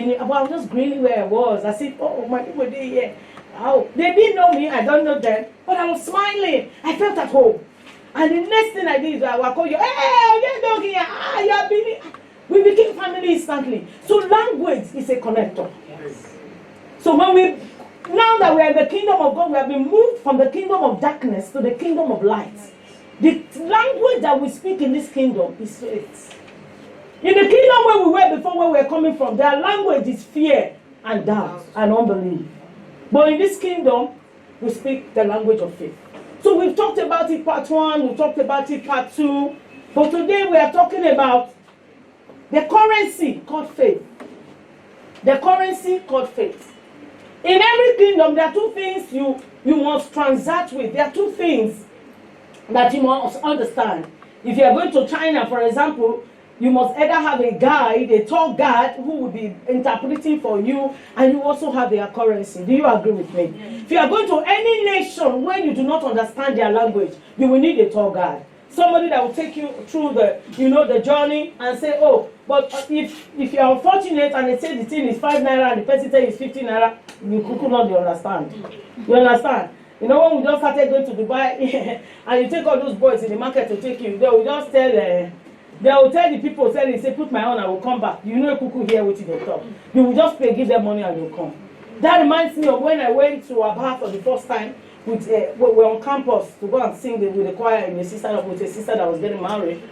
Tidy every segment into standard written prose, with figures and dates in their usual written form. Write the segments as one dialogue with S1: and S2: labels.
S1: Benin, but I was just grilling where I was. I said, oh, my people there here. Oh, they didn't know me, I don't know them, but I was smiling. I felt at home. And the next thing I did is I will call you, hey, you're dog here, you're Benin. We became family instantly. So language is a connector. Yes. So now that we are in the kingdom of God, we have been moved from the kingdom of darkness to the kingdom of light. The language that we speak in this kingdom is faith. In the kingdom where we were before, where we were coming from, their language is fear and doubt and unbelief. But in this kingdom, we speak the language of faith. So we've talked about it part 1, we talked about it part 2, but today we are talking about the currency called faith. The currency called faith. In every kingdom, there are 2 things you must transact with. There are 2 things that you must understand. If you are going to China, for example, you must either have a guide, a tour guide, who will be interpreting for you, and you also have their currency. Do you agree with me? Yes. If you are going to any nation where you do not understand their language, you will need a tour guide. Somebody that will take you through the journey and say, oh, but if you are unfortunate and they say the thing is 5 naira and the person says it's 15 naira, you could not understand. You understand? You know, when we just started going to Dubai and you take all those boys in the market to take you, they will just tell the people, say, put my own, I will come back. You know, cuckoo here waiting the top. You will just pay, give them money and you'll come. That reminds me of when I went to Aba for the first time. We were on campus to go and sing with the choir with a sister that was getting married.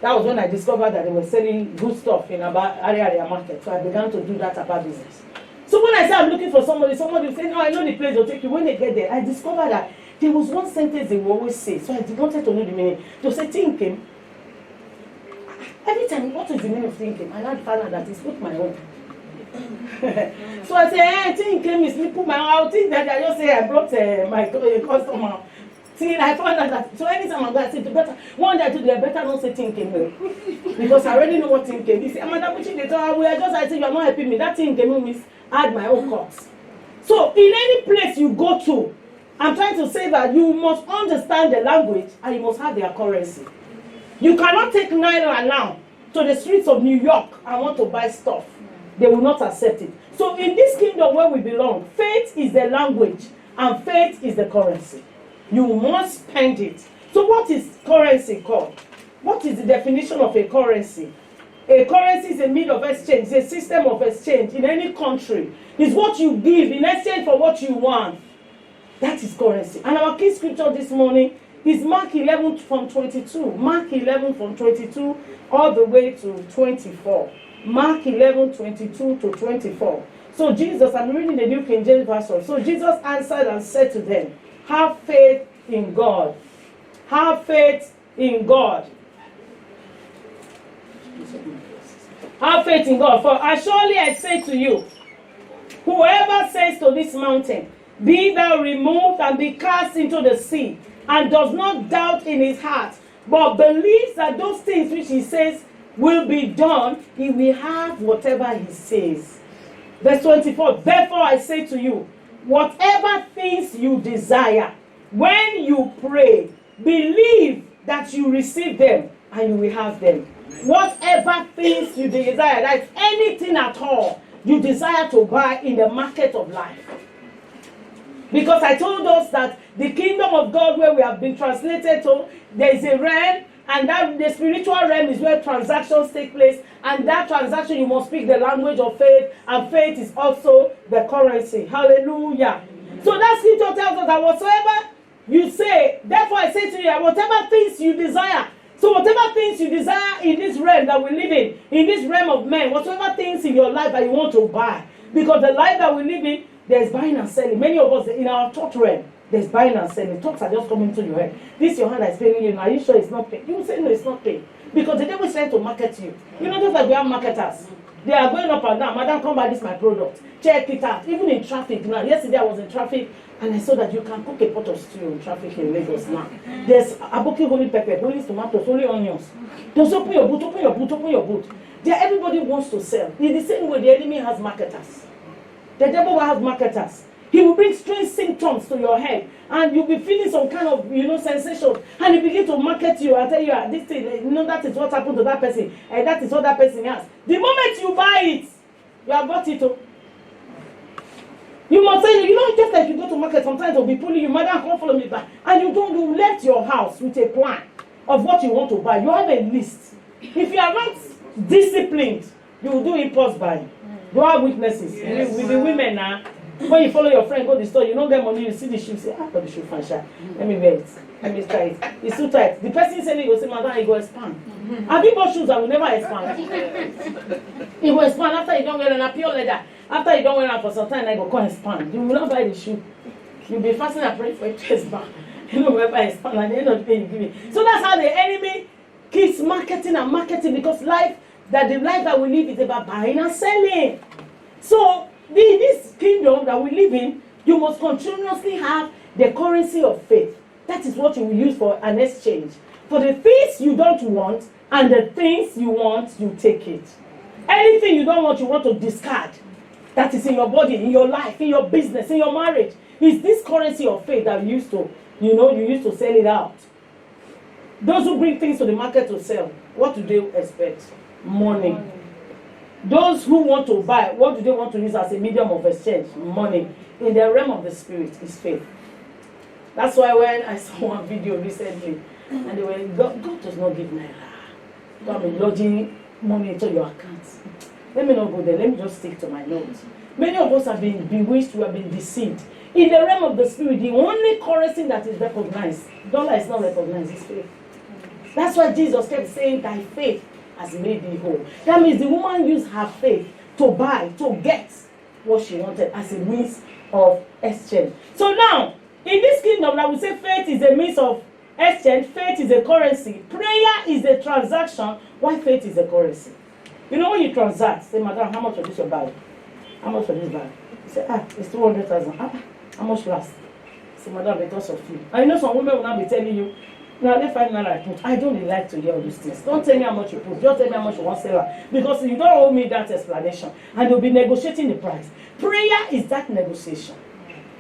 S1: That was when I discovered that they were selling good stuff in Aba area market. So I began to do that Aba business. So when I said I'm looking for somebody will say, no, I know the place they'll take you. When they get there, I discovered that there was one sentence they will always say. So I wanted to know the meaning. They'll say, thinking. Every time, what is the meaning of thinking? And I found out that it's put my own. So I say, hey, thinking is me put my own. I'll think that I just say I brought my customer. See, I found out that. So anytime I'm going to say, better, one day I told you, I better not say thinking. Because I already know what thinking is. Madam, we are just, I say, you're not helping me. That thinking means add my own cost. So in any place you go to, I'm trying to say that you must understand the language and you must have their currency. You cannot take Naira now to the streets of New York and want to buy stuff. They will not accept it. So in this kingdom where we belong, faith is the language and faith is the currency. You must spend it. So what is currency called? What is the definition of a currency? A currency is a means of exchange. It's a system of exchange in any country. It's what you give in exchange for what you want. That is currency. And our key scripture this morning is Mark 11 from 22. Mark 11 from 22 all the way to 24. Mark 11, 22 to 24. So Jesus, I'm reading the New King James Version. So Jesus answered and said to them, have faith in God. Have faith in God. Have faith in God. For surely I say to you, whoever says to this mountain, be thou removed and be cast into the sea, and does not doubt in his heart, but believes that those things which he says will be done, he will have whatever he says. Verse 24, therefore I say to you, whatever things you desire, when you pray, believe that you receive them, and you will have them. Whatever things you desire, that's anything at all you desire to buy in the market of life. Because I told us that the kingdom of God where we have been translated to, there is a realm, and that the spiritual realm is where transactions take place, and that transaction you must speak the language of faith, and faith is also the currency. Hallelujah. So that scripture tells us that whatsoever you say, therefore I say to you, whatever things you desire. So whatever things you desire in this realm that we live in this realm of men, whatsoever things in your life that you want to buy, because the life that we live in, there's buying and selling. Many of us in our thought realm, there's buying and selling. Thoughts are just coming to your head. This your hand is paying you. Are you sure it's not paying? You will say no, it's not paying. Because the devil is trying to market you. You know, just like we have marketers. They are going up and down. Madam, come buy this my product. Check it out. Even in traffic now. Yesterday I was in traffic and I saw that you can cook a pot of stew in traffic in Lagos now. There's aboki holy pepper, holy tomatoes, holy onions. Just open your boot, open your boot, open your boot. There, everybody wants to sell. In the same way the enemy has marketers. The devil will have marketers. He will bring strange symptoms to your head, and you'll be feeling some kind of, sensation, and he begin to market you and tell you, this thing, that is what happened to that person, and that is what that person has. The moment you buy it, You have bought it. Oh. You must say, you know, just like you go to market, sometimes they'll be pulling you, madam, come follow me back. And you left your house with a plan of what you want to buy. You have a list. If you are not disciplined, you will do impulse buying. You have weaknesses. Yes. With the women now, when you follow your friend, go to the store, you don't get money, you see the shoe, you say, got the shoe fashion. Let me wear it. Let me try it. It's too tight. The person saying it will say, madam, it will expand. Have you bought shoes that will never expand? It will expand after you don't wear a pure leather. After you don't wear it for some time, I go come expand. You will not buy the shoe. You'll be fasting and praying for it to expand. You know, wherever expand, at the end of the day, you give it. So that's how the enemy keeps marketing and marketing, because the life that we live is about buying and selling. So this kingdom that we live in, you must continuously have the currency of faith. That is what you will use for an exchange. For the things you don't want and the things you want, you take it. Anything you don't want, you want to discard. That is in your body, in your life, in your business, in your marriage. It's this currency of faith that you used to sell it out. Those who bring things to the market to sell, what do they expect? Money. Those who want to buy, what do they want to use as a medium of exchange? Money. In the realm of the spirit is faith. That's why when I saw one video recently, and they were, God does not give naira. God will lodging money into your account. Let me not go there. Let me just stick to my notes. Many of us have been bewitched, we have been deceived. In the realm of the spirit, the only currency that is recognized, dollar is not recognized, is faith. That's why Jesus kept saying, thy faith has made thee whole. That means the woman used her faith to buy, to get what she wanted as a means of exchange. So now, in this kingdom, I would say faith is a means of exchange, faith is a currency, prayer is a transaction, while faith is a currency. You know when you transact, say, madam, how much of this you buy? How much for this bag? You say, it's 200,000. How much last? Say, madam, because of you. And you know some women will not be telling you, now they find out I put. I don't like to hear all these things. Don't tell me how much you put. Just tell me how much you want to sell. Because you don't owe me that explanation. And you'll be negotiating the price. Prayer is that negotiation.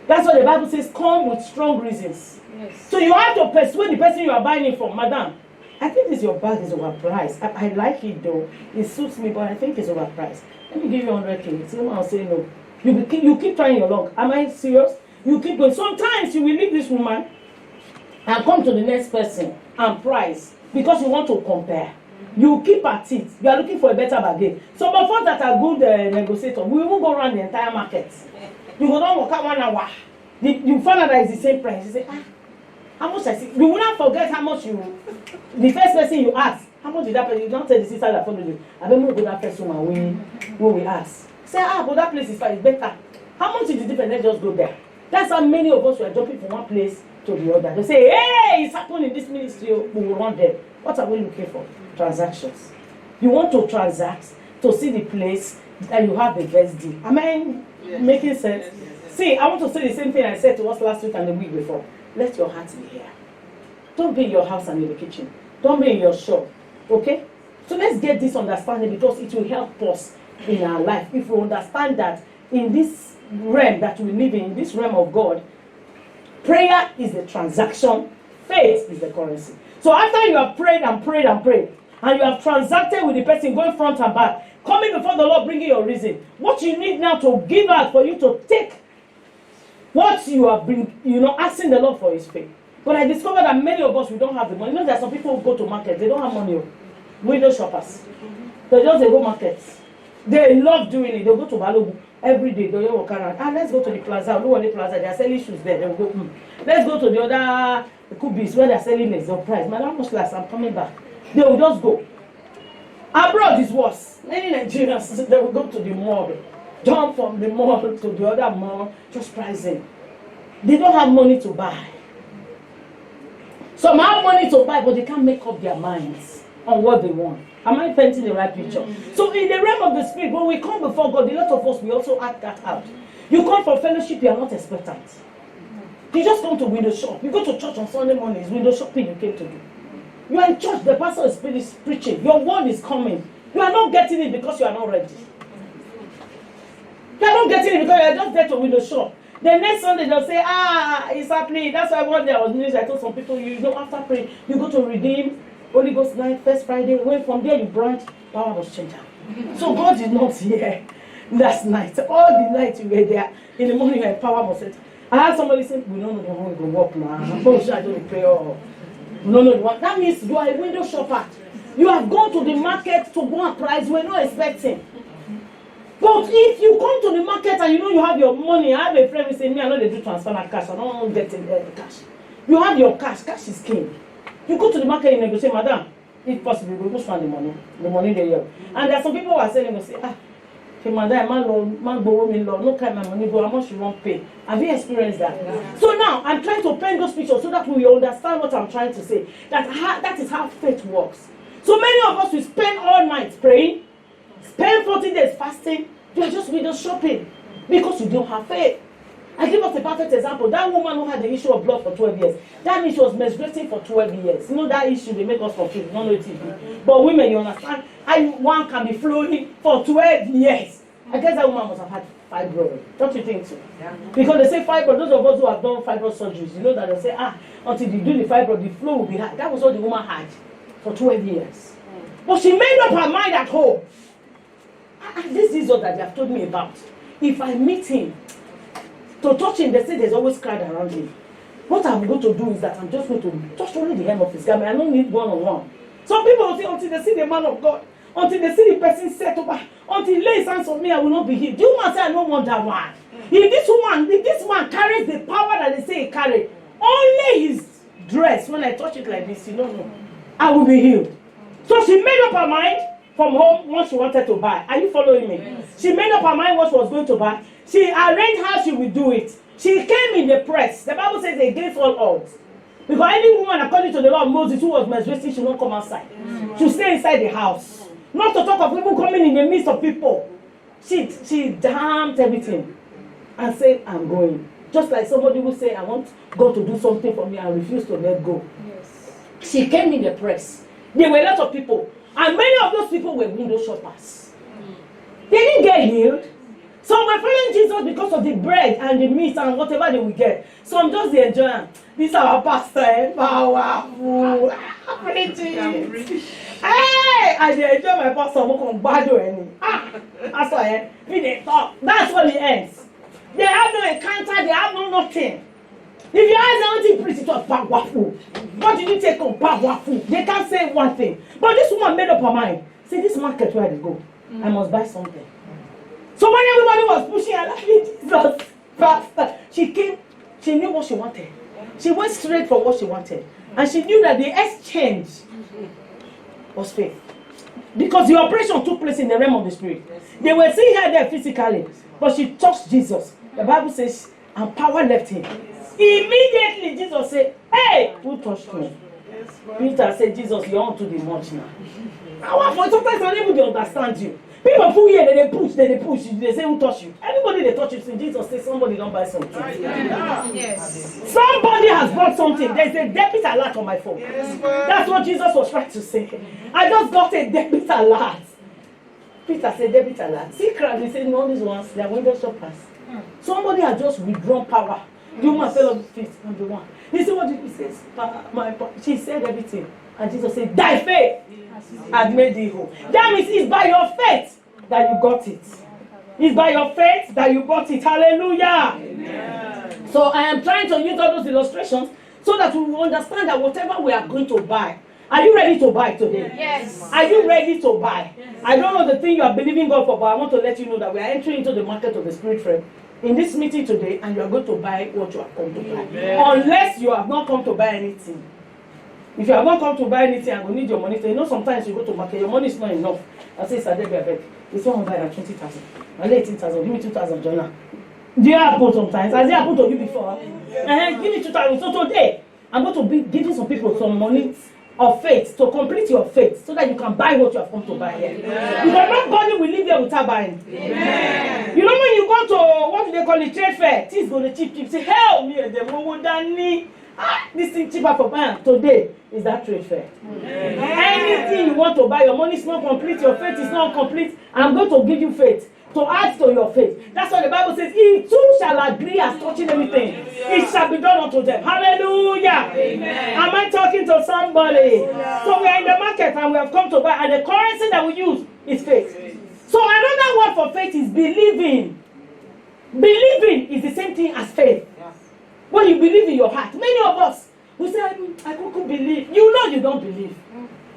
S1: That's what the Bible says, come with strong reasons. Yes. So you have to persuade the person you are buying it from, madam, I think your bag is overpriced. I like it though. It suits me, but I think it's overpriced. Let me give you 100K. Someone will say no. You keep trying your luck. Am I serious? You keep going. Sometimes you will leave this woman and come to the next person and price because you want to compare. You keep at it. You are looking for a better bargain. Some of us that are good negotiators, we won't go around the entire market. You go down, walk out 1 hour. You find out that it's the same price. You say, how much I see? You will not forget how much the first person you ask, how much did that person? You don't tell the sister that followed you. I don't know that first woman when we ask. Say, but that place is fine, it's better. How much is the difference? Let's just go there. That's how many of us were jumping from one place to the other. They say, hey, it's happening in this ministry, we will run there. What are we looking for? Transactions. You want to transact to see the place that you have the best deal. Am I making sense? Yes. See, I want to say the same thing I said to us last week and the week before. Let your heart be here. Don't be in your house and in the kitchen. Don't be in your shop. Okay? So let's get this understanding because it will help us in our life. If we understand that in this realm that we live in this realm of God, prayer is the transaction, faith is the currency. So after you have prayed and prayed and prayed, and you have transacted with the person going front and back, coming before the Lord, bringing your reason, what you need now to give out for you to take what you have been, asking the Lord for His faith. But I discovered that many of us, we don't have the money. You know, there are some people who go to market, they don't have money. Window shoppers. They go markets. They love doing it. They go to Balogu every day. They walk around. Let's go to the plaza. Oluwole Plaza. They are selling shoes there. They will go. Let's go to the other Kubis where they are selling less of price. Madam, much less. I'm coming back. They will just go. Abroad is worse. Many Nigerians, they will go to the mall. Jump from the mall to the other mall, just pricing. They don't have money to buy. Some have money to buy, but they can't make up their minds on what they want. Am I painting the right picture? So in the realm of the spirit, when we come before God, a lot of us, we also act that out. You come for fellowship, you are not expectant. You just come to window shop. You go to church on Sunday morning, it's window shopping you came to do. You are in church, the pastor is preaching, your word is coming. You are not getting it because you are not ready. You are not getting it because you are just there to window shop. The next Sunday they'll say, it's happening. That's why one day I was news. I told some people, after praying, you go to Redeem, Holy Ghost night, first Friday. When from there you branch, power was changed. So God is not here Last night, all the night you were there. In the morning, your power was set. I had somebody say, we don't know the one we go walk now. I'm sure I don't pray all. We don't know the one. That means you are a window shopper. You have gone to the market to go and price we're not expecting. But if you come to the market and you know you have your money, I have a friend who say, me, I know they do transfer like cash. I don't get cash. You have your cash. Cash is king. You go to the market and you negotiate, madam, if possible, we go spend the money. The money they have. And there are some people who are saying, they say, okay, madam, man borrow me law, no kind of money, go, how much you won't pay. Have you experienced that? Yeah. So now, I'm trying to paint those pictures so that we understand what I'm trying to say. That is how faith works. So many of us will spend all night praying, spend 40 days fasting, you are just window shopping because you don't have faith. I give us a perfect example. That woman who had the issue of blood for 12 years, that means she was menstruating for 12 years. You know that issue, they make us confused. You don't know it is. But women, you understand, one can be flowing for 12 years. I guess that woman must have had fibroid. Don't you think so? Yeah. Because they say fibroid, those of us who have done fibroid surgeries, you know that they say, until you do the fibroid, the flow will be high. That was what the woman had for 12 years. But she made up her mind at home. This is what that they have told me about. If I meet him, to touch him, they say there's always crowd around him. What I'm going to do is that I'm just going to touch only the hem of his garment. I don't need one-on-one. Some people will say, until they see the man of God, until they see the person set up, until he lays hands on me, I will not be healed. The woman say, I don't want that one. If this one carries the power that they say he carries, only his dress, when I touch it like this, I will be healed. So she made up her mind from home what she wanted to buy. Are you following me? Yes. She made up her mind what she was going to buy. She arranged how she would do it. She came in the press. The Bible says against all odds. Because any woman, according to the law of Moses, who was menstruating, should not come outside. She should stay inside the house. Not to talk of people coming in the midst of people. She damned everything and said, I'm going. Just like somebody would say, I want God to do something for me and refuse to let go. Yes. She came in the press. There were a lot of people. And many of those people were window shoppers. They didn't get healed. Some were following Jesus because of the bread and the meat and whatever they would get. Some just they enjoy. This is our pastor. Powerful. Preaching. Hey! I enjoy my pastor. That's why they talk. That's what it ends. They have no encounter. They have no nothing. If you ask them to preach, it was powerful. What did you take on powerful? They can't say one thing. But this woman made up her mind. See, this market where they go, I must buy something. So when everybody was pushing her, like Jesus, faster, she came, she knew what she wanted. She went straight for what she wanted. And she knew that the exchange was faith. Because the operation took place in the realm of the spirit. They were seeing her there physically, but she touched Jesus. The Bible says, and power left him. Immediately, Jesus said, hey, who touched me? Peter said, Jesus, you're on to the much now. Sometimes I'm able to understand you. People who here, they push, they say, who touched you? Anybody they touch you, see, Jesus says, somebody don't buy something. Yes. Somebody has bought something. There's a debit alert on my phone. Yes, that's what Jesus was trying to say. I just got a debit alert. Peter said, debit alert. See, crowd, they say, no, these ones, they are window shoppers. Somebody has just withdrawn power. The woman fell on the feet and the one. You see what he says? She said everything. And Jesus said, thy faith has made thee whole. That means it's by your faith that you got it. It's by your faith that you got it. Hallelujah. Amen. So I am trying to use all those illustrations so that we will understand that whatever we are going to buy. Are you ready to buy today? Yes. Are you ready to buy? Yes. I don't know the thing you are believing God for, but I want to let you know that we are entering into the market of the spirit realm in this meeting today, and you are going to buy what you have come to buy. Amen. Unless you have not come to buy anything. If you have not come to buy anything, I will need your money. So you know sometimes you go to market, your money is not enough. I say, Sadebi, I beg. It's 120,000. I lay 18,000. Give me 2,000, Jonah. Do you happen sometimes? Has it happened to you before? Give me 2,000. So today, I'm going to be giving some people some money of faith to complete your faith so that you can buy what you have come to buy here. Because nobody will leave here without buying. Amen. You know when you go to, what do they call it, trade fair, things go to cheap. Say, help me, this thing cheaper for buying. Today is that trade fair. Amen. Anything you want to buy, your money is not complete, your faith is not complete. I'm going to give you faith to add to your faith. That's what the Bible says. If two shall agree as touching anything, it shall be done unto them. Hallelujah. Amen. Am I talking to somebody? So we are in the market and we have come to buy, and the currency that we use is faith. So another word for faith is believing. Believing is the same thing as faith.
S2: Yes.
S1: When you believe in your heart, many of us we say, I couldn't believe. You know you don't believe.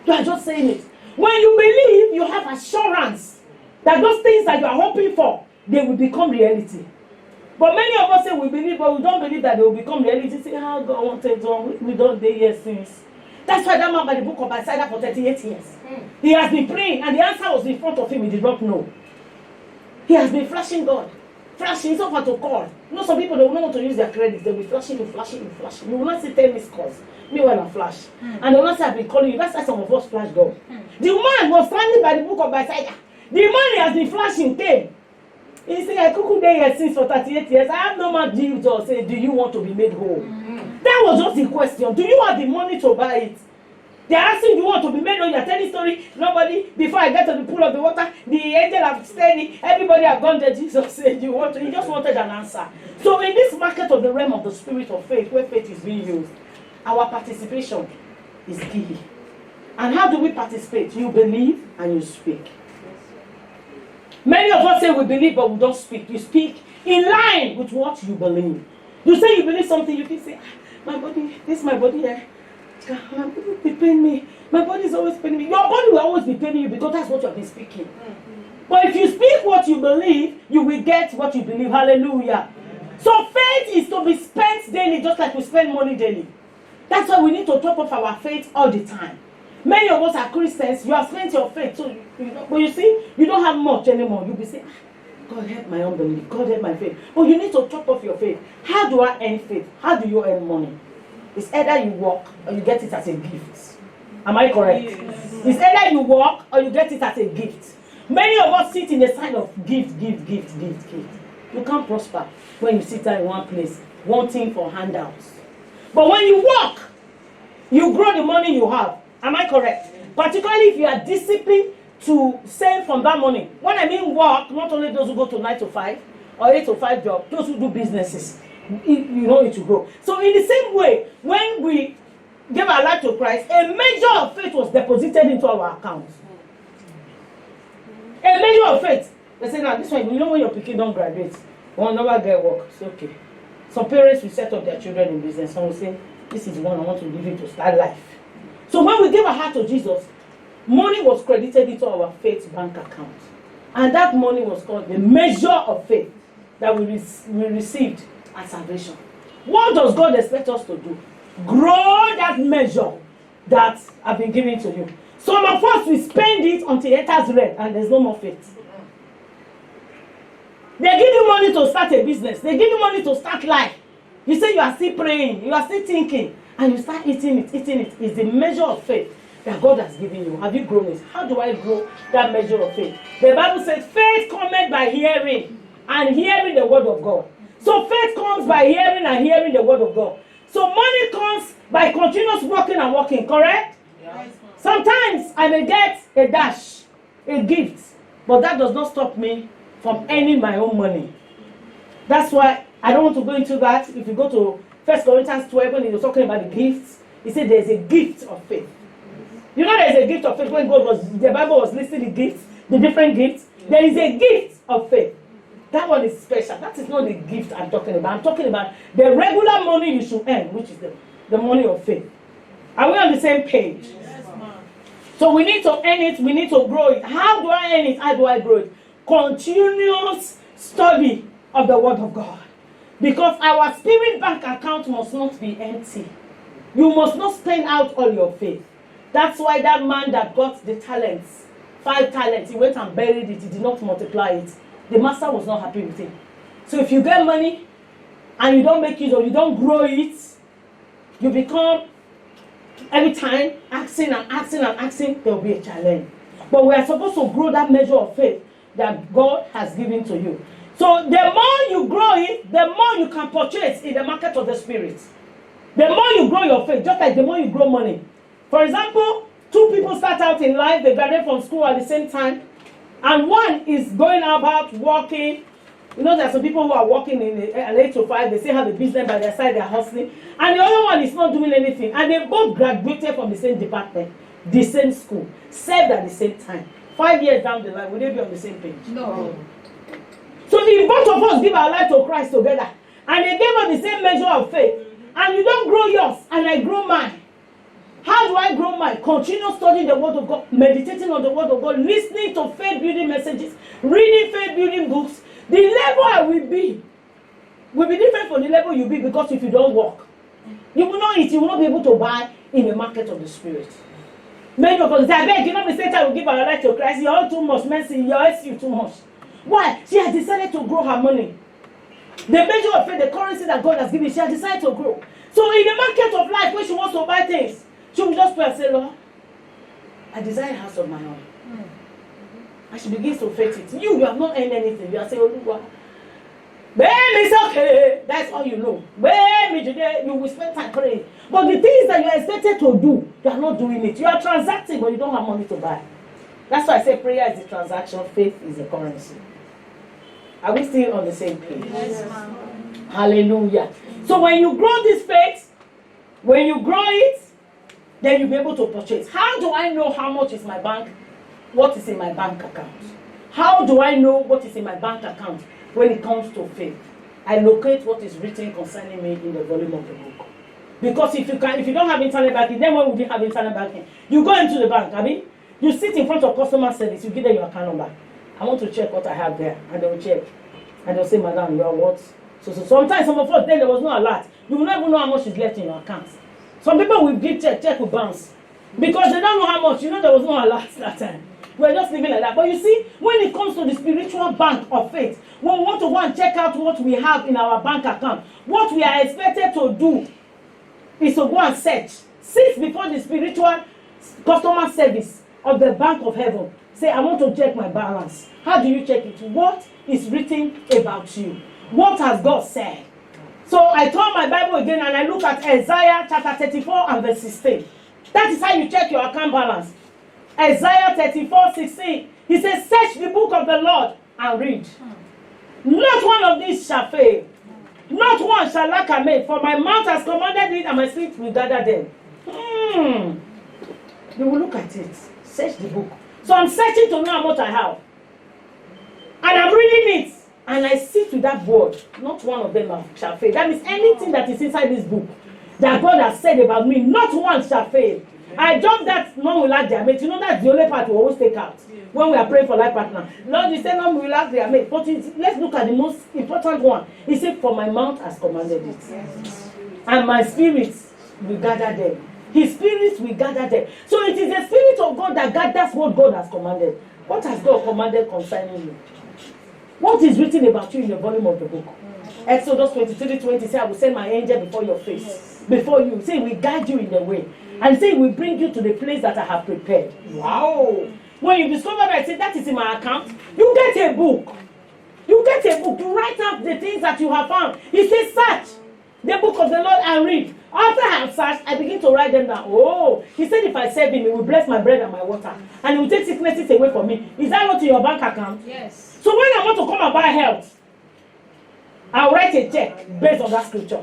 S1: You are just saying it. When you believe, you have assurance that those things that you are hoping for, they will become reality. But many of us say we believe, but we don't believe that they will become reality. Say, how God wanted to, we don't do yes since. That's why that man by the book of Isaiah for 38 years. He has been praying, and the answer was in front of him. He did not know. He has been flashing God. Flashing, it's not to call. You know, some people, they will not want to use their credit. They'll be flashing and flashing and flashing. You will not see 10 missed calls. Me when I flash. And they will not say, I've been calling you. That's why some of us flash God. The man was standing by the book of Isaiah. The man has been flashing, came. He said, I couldn't there yet since for 38 years. I have no more deal to say, do you want to be made whole? That was just the question. Do you have the money to buy it? They're asking, do you want to be made whole? You're telling story. Nobody, before I get to the pool of the water, the angel have steady. Everybody have gone there. Jesus said, you want to? He just wanted an answer. So in this market of the realm of the spirit of faith, where faith is being used, our participation is key. And how do we participate? You believe and you speak. Many of us say we believe, but we don't speak. You speak in line with what you believe. You say you believe something, you can say, my body, this is my body here. My body will be paining me. My body is always paining me. Your body will always be paining you because that's what you have been speaking. But if you speak what you believe, you will get what you believe. Hallelujah. So faith is to be spent daily, just like we spend money daily. That's why we need to top up our faith all the time. Many of us are Christians. You have spent your faith, so but you see, you don't have much anymore. You'll be saying, God help my unbelief. God help my faith. But you need to top up your faith. How do I earn faith? How do you earn money? It's either you work or you get it as a gift. Am I correct? Yes. It's either you work or you get it as a gift. Many of us sit in the sign of gift. You can't prosper when you sit there in one place, wanting for handouts. But when you work, you grow the money you have. Am I correct? Particularly if you are disciplined to save from that money. When I mean work, not only those who go to 9 to 5 or 8 to 5 job, those who do businesses, you know it will grow. So in the same way, when we gave our life to Christ, a measure of faith was deposited into our accounts. A measure of faith. They say, now this one, you know when your pikin don't graduate, one never get work. It's okay. Some parents will set up their children in business. Some will say, this is the one I want to give you to start life. So when we gave our heart to Jesus, money was credited into our faith bank account. And that money was called the measure of faith that we received at salvation. What does God expect us to do? Grow that measure that have been given to you. Some of us will spend it until it enters red and there's no more faith. They give you money to start a business. They give you money to start life. You say you are still praying, you are still thinking, and you start eating it. It's the measure of faith that God has given you. Have you grown it? How do I grow that measure of faith? The Bible says faith cometh by hearing, and hearing the word of God. So faith comes by hearing and hearing the word of God. So money comes by continuous working and working, correct? Yes. Sometimes I may get a dash, a gift, but that does not stop me from earning my own money. That's why I don't want to go into that. If you go to 1 Corinthians 12, when he was talking about the gifts, he said there's a gift of faith. You know there's a gift of faith when the Bible was listing the gifts, the different gifts. There is a gift of faith. That one is special. That is not the gift I'm talking about. I'm talking about the regular money you should earn, which is the money of faith. Are we on the same page? Yes, ma'am. So we need to earn it. We need to grow it. How do I earn it? How do I grow it? Continuous study of the Word of God. Because our spirit bank account must not be empty. You must not spend out all your faith. That's why that man that got the talents, 5 talents, he went and buried it. He did not multiply it. The master was not happy with him. So if you get money and you don't make it or you don't grow it, you become every time asking, there will be a challenge. But we are supposed to grow that measure of faith that God has given to you. So the more you grow it, the more you can purchase in the market of the spirit. The more you grow your faith, just like the more you grow money. For example, 2 people start out in life, they graduate from school at the same time, and one is going about working. You know, there are some people who are working in an 8 to 5, they still have a business by their side, they're hustling, and the other one is not doing anything, and they both graduated from the same department, the same school, served at the same time. 5 years down the line, will they be on the same page?
S2: No.
S1: So if both of us give our life to Christ together, and they gave us the same measure of faith, and you don't grow yours, and I grow mine, how do I grow mine? Continue studying the Word of God, meditating on the Word of God, listening to faith-building messages, reading faith-building books. The level I will be different from the level you'll be, because if you don't work, you will not eat, you will not be able to buy in the market of the Spirit. Many of us say, I beg, you know, the Satan will give our life to Christ. You're all too much mercy, you too much. Why? She has decided to grow her money. The measure of faith, the currency that God has given, she has decided to grow. So in the market of life, when she wants to buy things, she will just pray and say, Lord, I desire a house of my own. And she begins to faith it. You have not earned anything. You are saying, oh, baby, it's okay. That's all you know. Baby, today you will spend time praying. But the things that you are expected to do, you are not doing it. You are transacting, but you don't have money to buy. That's why I say prayer is the transaction, faith is the currency. Are we still on the same page?
S2: Yes, ma'am.
S1: Hallelujah. So when you grow this faith, when you grow it, then you'll be able to purchase. How do I know how much is my bank? What is in my bank account? How do I know what is in my bank account when it comes to faith? I locate what is written concerning me in the volume of the book. Because if you don't have internet banking, then when would you have internet banking? You go into the bank, I mean, you sit in front of customer service, you give them your account number. I want to check what I have there, and they will check, and they'll say, Madam, you are what? So sometimes some of us, then there was no alert. You will never know how much is left in your account. Some people will give check will bounce because they don't know how much. You know, there was no alert that time. We're just living like that. But you see, when it comes to the spiritual bank of faith, when we want to go and check out what we have in our bank account, what we are expected to do is to go and search. Sit before the spiritual customer service of the Bank of Heaven. Say, I want to check my balance. How do you check it? What is written about you? What has God said? So I turn my Bible again and I look at Isaiah chapter 34 and verse 16. That is how you check your account balance. Isaiah 34:16. He says, search the book of the Lord and read. Not one of these shall fail. Not one shall lack a mate. For my mouth has commanded it and my feet will gather them. They will look at it. Search the book. So I'm searching to know how much I have. And I'm reading it. And I see to that word, not one of them shall fail. That means anything that is inside this book that God has said about me, not one shall fail. I dropped that none will lack their mate. You know that's the only part we always take out when we are praying for life partner. Lord, you say none will lack their mate. But let's look at the most important one. He said, for my mouth has commanded it. And my spirit will gather them. His spirit will gather them. So it is the spirit of God that gathers what God has commanded. What has God commanded concerning you? What is written about you in the volume of the book? Exodus 23:20 says, I will send my angel before your face. Before you. Say, we guide you in the way. And say, we bring you to the place that I have prepared. Wow. When you discover that, say, that is in my account, you get a book. You get a book. You write out the things that you have found. He says, search the book of the Lord and read. After I have searched, I begin to write them down. Oh, he said if I serve him, he will bless my bread and my water. And he will take sicknesses away from me. Is that not in your bank account?
S2: Yes.
S1: So when I want to come and buy health, I'll write a check based on that scripture.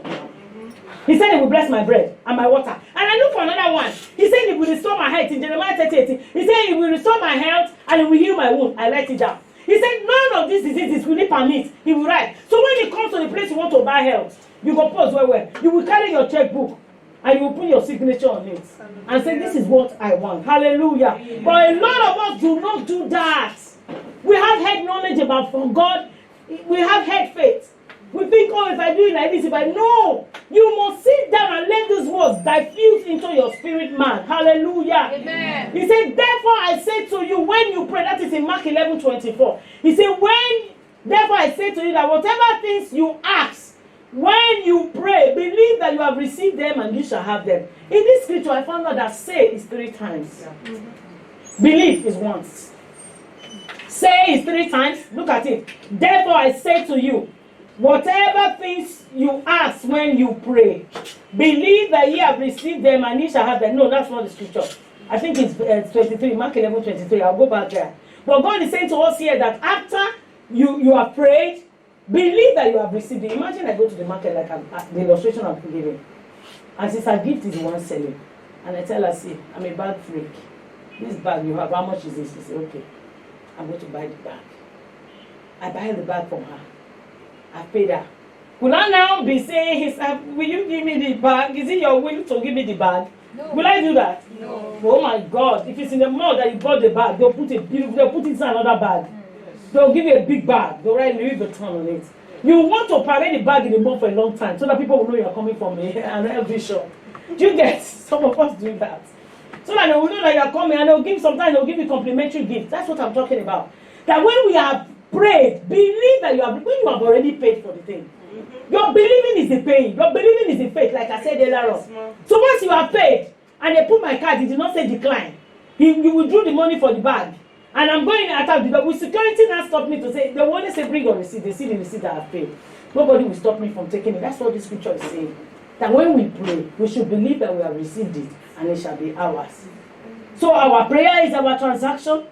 S1: He said he will bless my bread and my water. And I look for another one. He said he will restore my health in Jeremiah 30:18. He said he will restore my health and he will heal my wound. I write it down. He said none of these diseases will he permit. He will write. So when it comes to the place you want to buy health, you go pause where you will carry your checkbook and you will put your signature on it and say this is what I want. Hallelujah. But a lot of us do not do that. We have head knowledge about from God. We have head faith. We think, oh, if I do it like this, if I know, you must sit down and let these words diffuse into your spirit man. Hallelujah.
S2: Amen.
S1: He said, therefore I say to you, when you pray, that is in Mark 11:24. He said, therefore I say to you that whatever things you ask, when you pray, believe that you have received them and you shall have them. In this scripture, I found out that say is 3 times. Believe is once. Say is 3 times. Look at it. Therefore I say to you, whatever things you ask when you pray, believe that ye have received them and ye shall have them. No, that's not the scripture. I think it's 23, Mark 11:23. I'll go back there. But God is saying to us here that after you have prayed, believe that you have received it. Imagine I go to the market like the illustration I'm giving. And since her gift is one selling, and I tell her, see, I'm a bag freak. This bag you have, how much is this? She said, okay. I'm going to buy the bag. I buy the bag from her. I paid her. Will I now be saying, will you give me the bag? Is it your will to give me the bag?
S2: No.
S1: Will I do that?
S2: No.
S1: Oh my God. If it's in the mall that you bought the bag, they'll put it in another bag. They'll give you a big bag. They'll write Louis Vuitton on it. You want to parade the bag in the mall for a long time so that people will know you're coming from an LV shop. Do you get? Some of us do that. So that they will know that you're coming, and sometimes they'll give you complimentary gifts. That's what I'm talking about. That when we have prayed, believe that when you have already paid for the thing. Your believing is the paying. Your believing is the faith, like I said earlier on. So once you have paid, and they put my card, it did not say decline. You withdrew the money for the bag. And I'm going out of the door. With security now stop me to say, they will only say bring your receipt. They see the receipt that I've paid. Nobody will stop me from taking it. That's what the scripture is saying. That when we pray, we should believe that we have received it and it shall be ours. So our prayer is our transaction.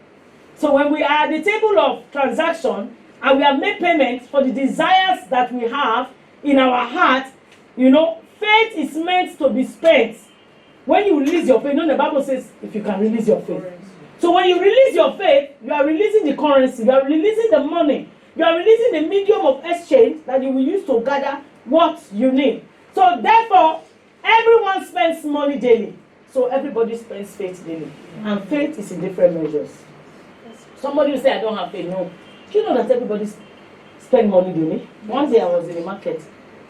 S1: So when we are at the table of transaction and we have made payments for the desires that we have in our heart, faith is meant to be spent. When you release your faith, the Bible says if you can release your faith. So when you release your faith, you are releasing the currency, you are releasing the money, you are releasing the medium of exchange that you will use to gather what you need. So therefore, everyone spends money daily. So everybody spends faith daily. And faith is in different measures. Somebody will say, I don't have faith. No. Do you know that everybody spends money daily? One day I was in the market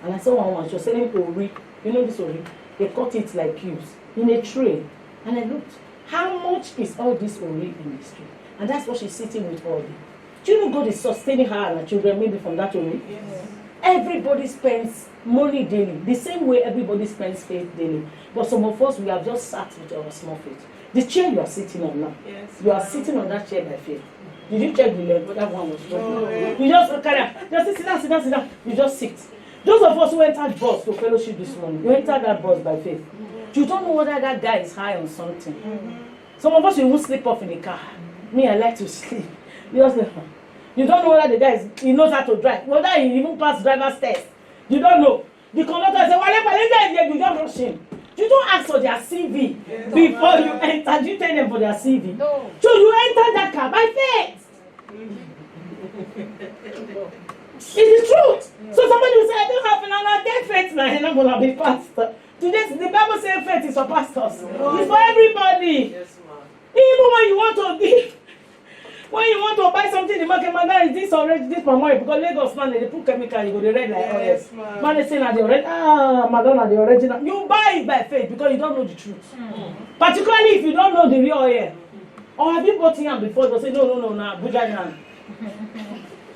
S1: and I saw one woman, she was selling ori. You know this ori? They cut it like cubes in a tray. And I looked, how much is all this ori in this tray? And that's what she's sitting with all day. Do you know God is sustaining her and her children maybe from that ori? Yes. Everybody spends money daily. The same way everybody spends faith daily. But some of us, we have just sat with our small faith. The chair you are sitting on now, yes. You are sitting on that chair by faith. Did you check the leg? That one was strong. You just carry on. Just sit down. You just sit. Those of us who entered bus to fellowship this morning, you entered that bus by faith. You don't know whether that guy is high on something. Some of us, we won't sleep off in the car. Me, I like to sleep. You don't know whether the guy he knows how to drive. Whether he even passed driver's test. You don't know. The conductor says, whatever, you don't rush him. You don't ask for their CV before you enter. You tell them for their CV. No. So you enter that car by faith. It's the truth. So somebody will say, I don't have another get faith now. I'm not going to be pastor. Today, the Bible says faith is for pastors. It's for everybody. Yes, even when you want to give. When you want to buy something in the market, man, is this already this palm oil? Because Lagos, man, they put chemical, you go, they red like oil. Man, they say that the original, Madonna, the original. You buy it by faith because you don't know the truth. Particularly if you don't know the real oil. Or have you bought yam before? They say, no, Abuja yam.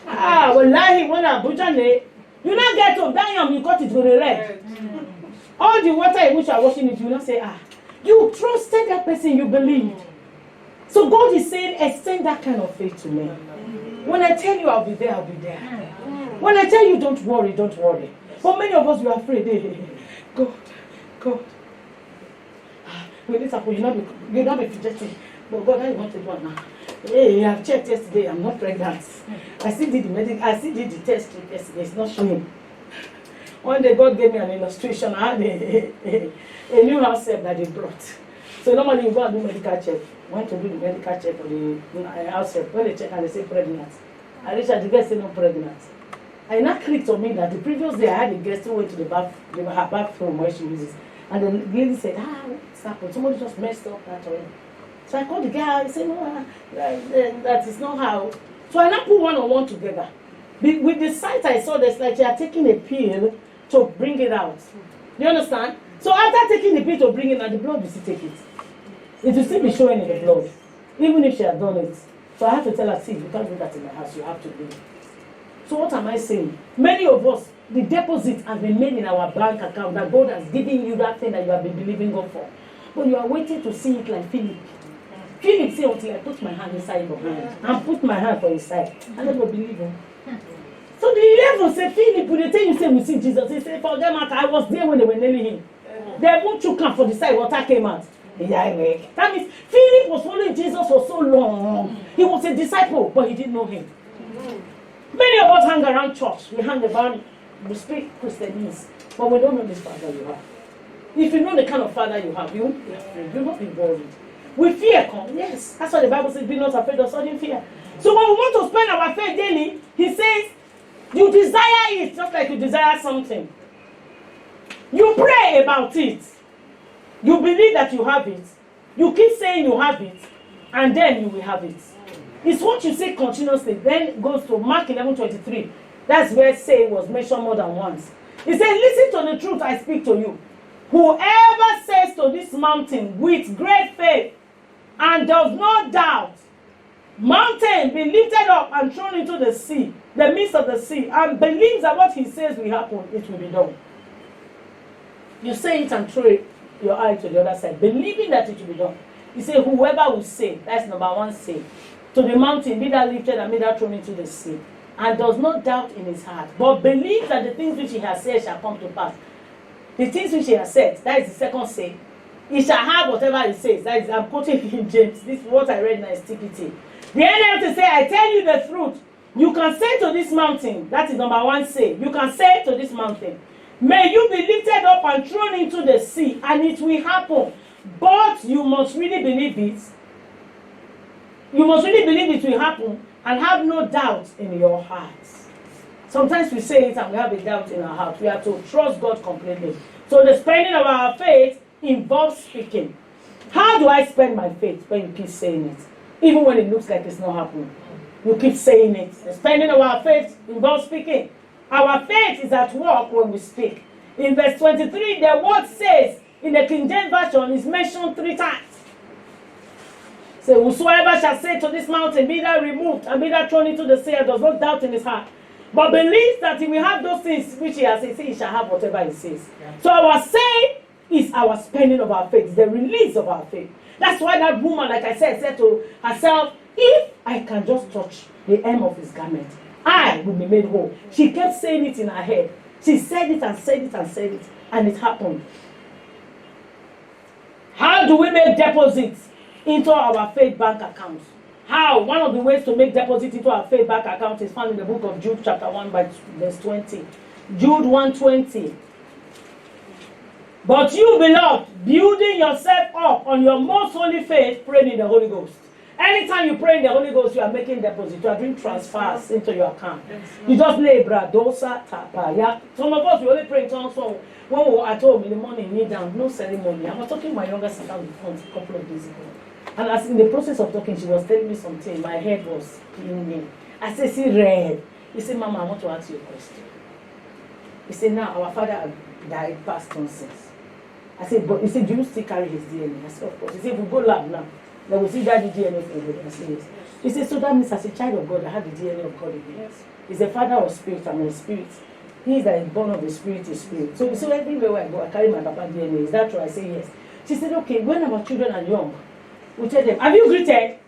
S1: Wallahi, when Abuja, you not get to that yam, you cut it to the red. All the water in which you are washing it, you not say, you trusted that person, you believed. So God is saying, extend that kind of faith to me. When I tell you I'll be there, I'll be there. When I tell you don't worry, don't worry. But many of us, we are afraid. God. When this happens, you'll not be fidgeting. But God, I want to do it now. Hey, I've checked yesterday, I'm not pregnant. I still did the test yesterday, it's not showing. One day God gave me an illustration. I had a new house step that they brought. So normally you go and do medical check. Went to do the medical check for the house step. When they check and they say pregnant. I reached out, the girl said not pregnant. I now clicked on me that the previous day I had a guest who went to her bathroom where she uses. And the lady said, what's happened? Somebody just messed up that oil. So I called the guy, I said, no, that is not how. So I now put one on one together. With the sight I saw, there's like you are taking a pill to bring it out. Do you understand? So after taking the pill to bring it out, the blood will still take it. It will still be showing in the blood. Even if she had done it. So I have to tell her, see, you can't do that in my house, you have to do it. So what am I saying? Many of us, the deposit has been made in our bank account that God has given you that thing that you have been believing God for. But you are waiting to see it like Philip. Philip said, until I put my hand inside your hand and put my hand for his side. I never believe him. So the 11 said, Philip, when they tell you say we see Jesus, he said, for them, I was there when they were nailing him. They won't you come for the side, water came out. That means Philip was following Jesus for so long. He was a disciple, but he didn't know him. Many of us hang around church. We hang around, we speak Christianese, but we don't know this father you have. If you know the kind of father you have, you won't be afraid. You'll not be worried. With fear come. Yes, that's what the Bible says, be not afraid of sudden fear. So when we want to spend our faith daily, he says, you desire it just like you desire something. You pray about it. You believe that you have it. You keep saying you have it, and then you will have it. It's what you say continuously. Then it goes to Mark 11:23. That's where say was mentioned more than once. He said, listen to the truth I speak to you. Whoever says to this mountain with great faith and does not doubt, mountain be lifted up and thrown into the sea, the midst of the sea, and believes that what he says will happen, it will be done. You say it and throw your eye to the other side, believing that it will be done. You say, whoever will say, that's number one, say, to the mountain, be thou lifted and be thou thrown into the sea, and does not doubt in his heart, but believes that the things which he has said shall come to pass. The things which he has said, that is the second say. He shall have whatever he says. That is, I'm quoting in James. This is what I read in TPT. The NLT say, I tell you the truth. You can say to this mountain, that is number one say. You can say to this mountain, may you be lifted up and thrown into the sea, and it will happen. But you must really believe it. You must really believe it will happen and have no doubt in your hearts. Sometimes we say it and we have a doubt in our heart. We have to trust God completely. So the spending of our faith involves speaking. How do I spend my faith? When you keep saying it, even when it looks like it's not happening, you keep saying it. The spending of our faith involves speaking. Our faith is at work when we speak. In verse 23, the word says in the King James Version is mentioned 3 times. So whosoever shall say to this mountain, be thou removed and be thou thrown into the sea, and does not doubt in his heart, but believes that he will have those things which he has said, he shall have whatever he says. Yeah. So our saying is our spending of our faith, the release of our faith. That's why that woman, like I said to herself, if I can just touch the hem of his garment, I will be made whole. She kept saying it in her head. She said it and said it and said it, and it happened. How do we make deposits into our faith bank accounts? How? One of the ways to make deposit into our faith bank account is found in the book of Jude chapter 1 by verse 20. Jude 1:20. But you, beloved, building yourself up on your most holy faith, praying in the Holy Ghost. Anytime you pray in the Holy Ghost, you are making deposits. You are doing transfers into your account. You just lay bradosa tapaya. Some of us, we only pray in tongues. So when we were at home in the morning, kneel down, no ceremony. I was talking to my younger sister on the phone a couple of days ago. And as in the process of talking, she was telling me something. My head was cleaning. I said, see, red. He said, Mama, I want to ask you a question. He said, now, our father died past nonsense. I said, but he said, do you still carry his DNA? I said, of course. He said, we'll go lab now. Then we'll see daddy DNA for you. I said, yes. He said, so that means as a child of God, I have the DNA of God in me. Yes. He's a father of spirit and a spirit. He is that is born of the spirit is spirit. So everywhere I go, I carry my papa DNA. Is that true? I say, yes. She said, okay, when our children are young, we tell them, have you greeted?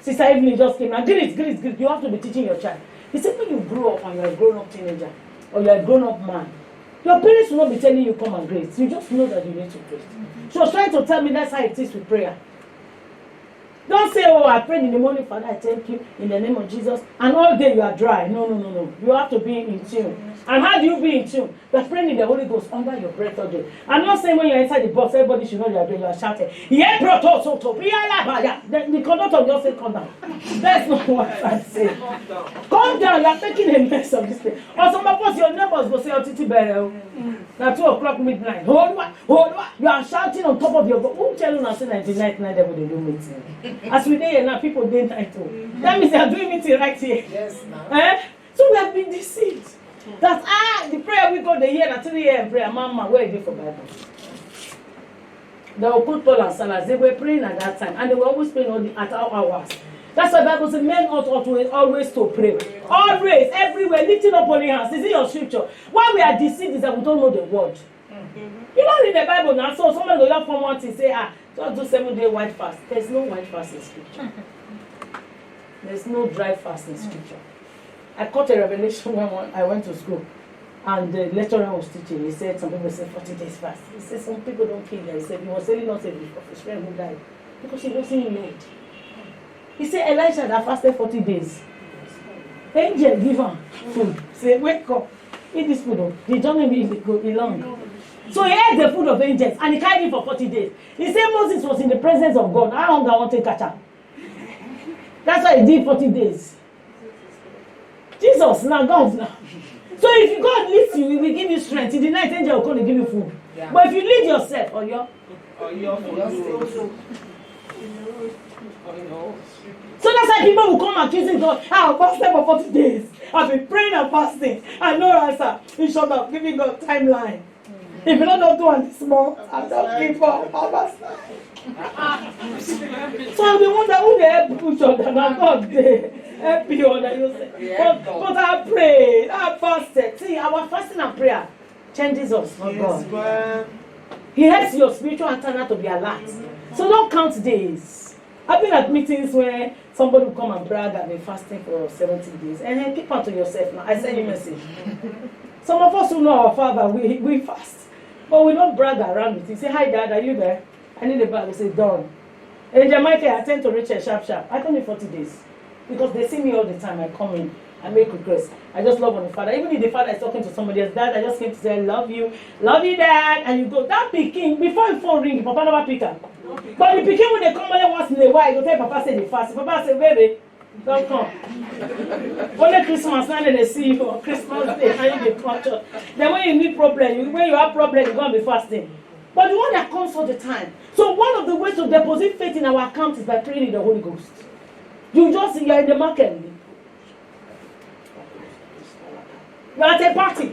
S1: Sister Evelyn just came and greet. You have to be teaching your child. He said, when you grow up and you're a grown-up teenager or you're a grown-up man, your parents will not be telling you come and greet. You just know that you need to pray. She was trying to tell me that's how it is with prayer. Don't say, oh, I prayed in the morning, Father, I thank you in the name of Jesus, and all day you are dry. No. You have to be in tune. And how do you be in tune? You are praying in the Holy Ghost under your breath all day. I'm not saying when you're inside the bus, everybody should know you are doing, you are shouting. The conductor just say, come down. That's not what I'm saying. Calm down, you are taking a mess of this thing. Or some of us, your neighbors will say, oh, Titi Bell. Now 2 o'clock midnight. Hold on. You are shouting on top of your voice. Who tell you now say 99 they will do meeting? As we there now, people didn't title. That means they are doing meeting right here. Yes, ma'am. So we have been deceived. That the prayer we got the year at 3 a.m. prayer, Mama, where is it for Bible? They will put Paul and Silas. They were praying at that time, and they were always praying at our hours. That's why the Bible says men ought always to pray. Always, everywhere, lifting up holy hands. Is it your scripture? Why we are deceived is that we don't know the word. You don't read the Bible now, so someone will come one thing say, just do 7-day white fast. There's no white fast in scripture. There's no dry fast in scripture. I caught a revelation when I went to school, and the lecturer was teaching. He said some people say 40 days fast. He said some people don't kill them. He said he was telling us of his friend who died because he wasn't made. He said Elijah that fasted 40 days. Angel give him food. Say wake up, eat this food. The journey will be long. So he ate the food of angels and he carried it for 40 days. He said Moses was in the presence of God. How long I want to catch him? That's why he did 40 days. Jesus, now God now. So if God leads you, he will give you strength. In the night, angel will come and give you food. Yeah. But if you lead yourself, or your food. So that's why people will come accusing God. I've fasted for 40 days. I've been praying and fasting. And no answer. In short of giving God timeline. If you're not doing this month, I'm just giving for so they wonder who they help push on them. I'm not there. Help you on that. But I prayed. I fasted. See, our fasting and prayer changes us, not God. He helps your spiritual antenna to be alert. So don't count days. I've been at meetings where somebody will come and brag and been fasting for 70 days. And then keep on to yourself now. I send you a message. Some of us who know our Father, we fast. But we don't brag around with it. Say, hi Dad, are you there? I need a bag. We say, done. And in Jamaica, I tend to reach a sharp. I don't need 40 days. Because they see me all the time. I come in, I make requests. I just love on the Father. Even if the Father is talking to somebody else, Dad, I just came to say, I love you, Dad. And you go, that picking, before the phone ring, Papa never pick up. But the picking, when they come once in a while, you go tell Papa, say they fast. Papa say, baby, don't come. Only Christmas night they see you, or Christmas Day, and you come church. Then when you need problem, when you have problem, you're going to be fasting. But the one that comes all the time. So one of the ways to deposit faith in our account is by praying in the Holy Ghost. You're in the market. You're at a party.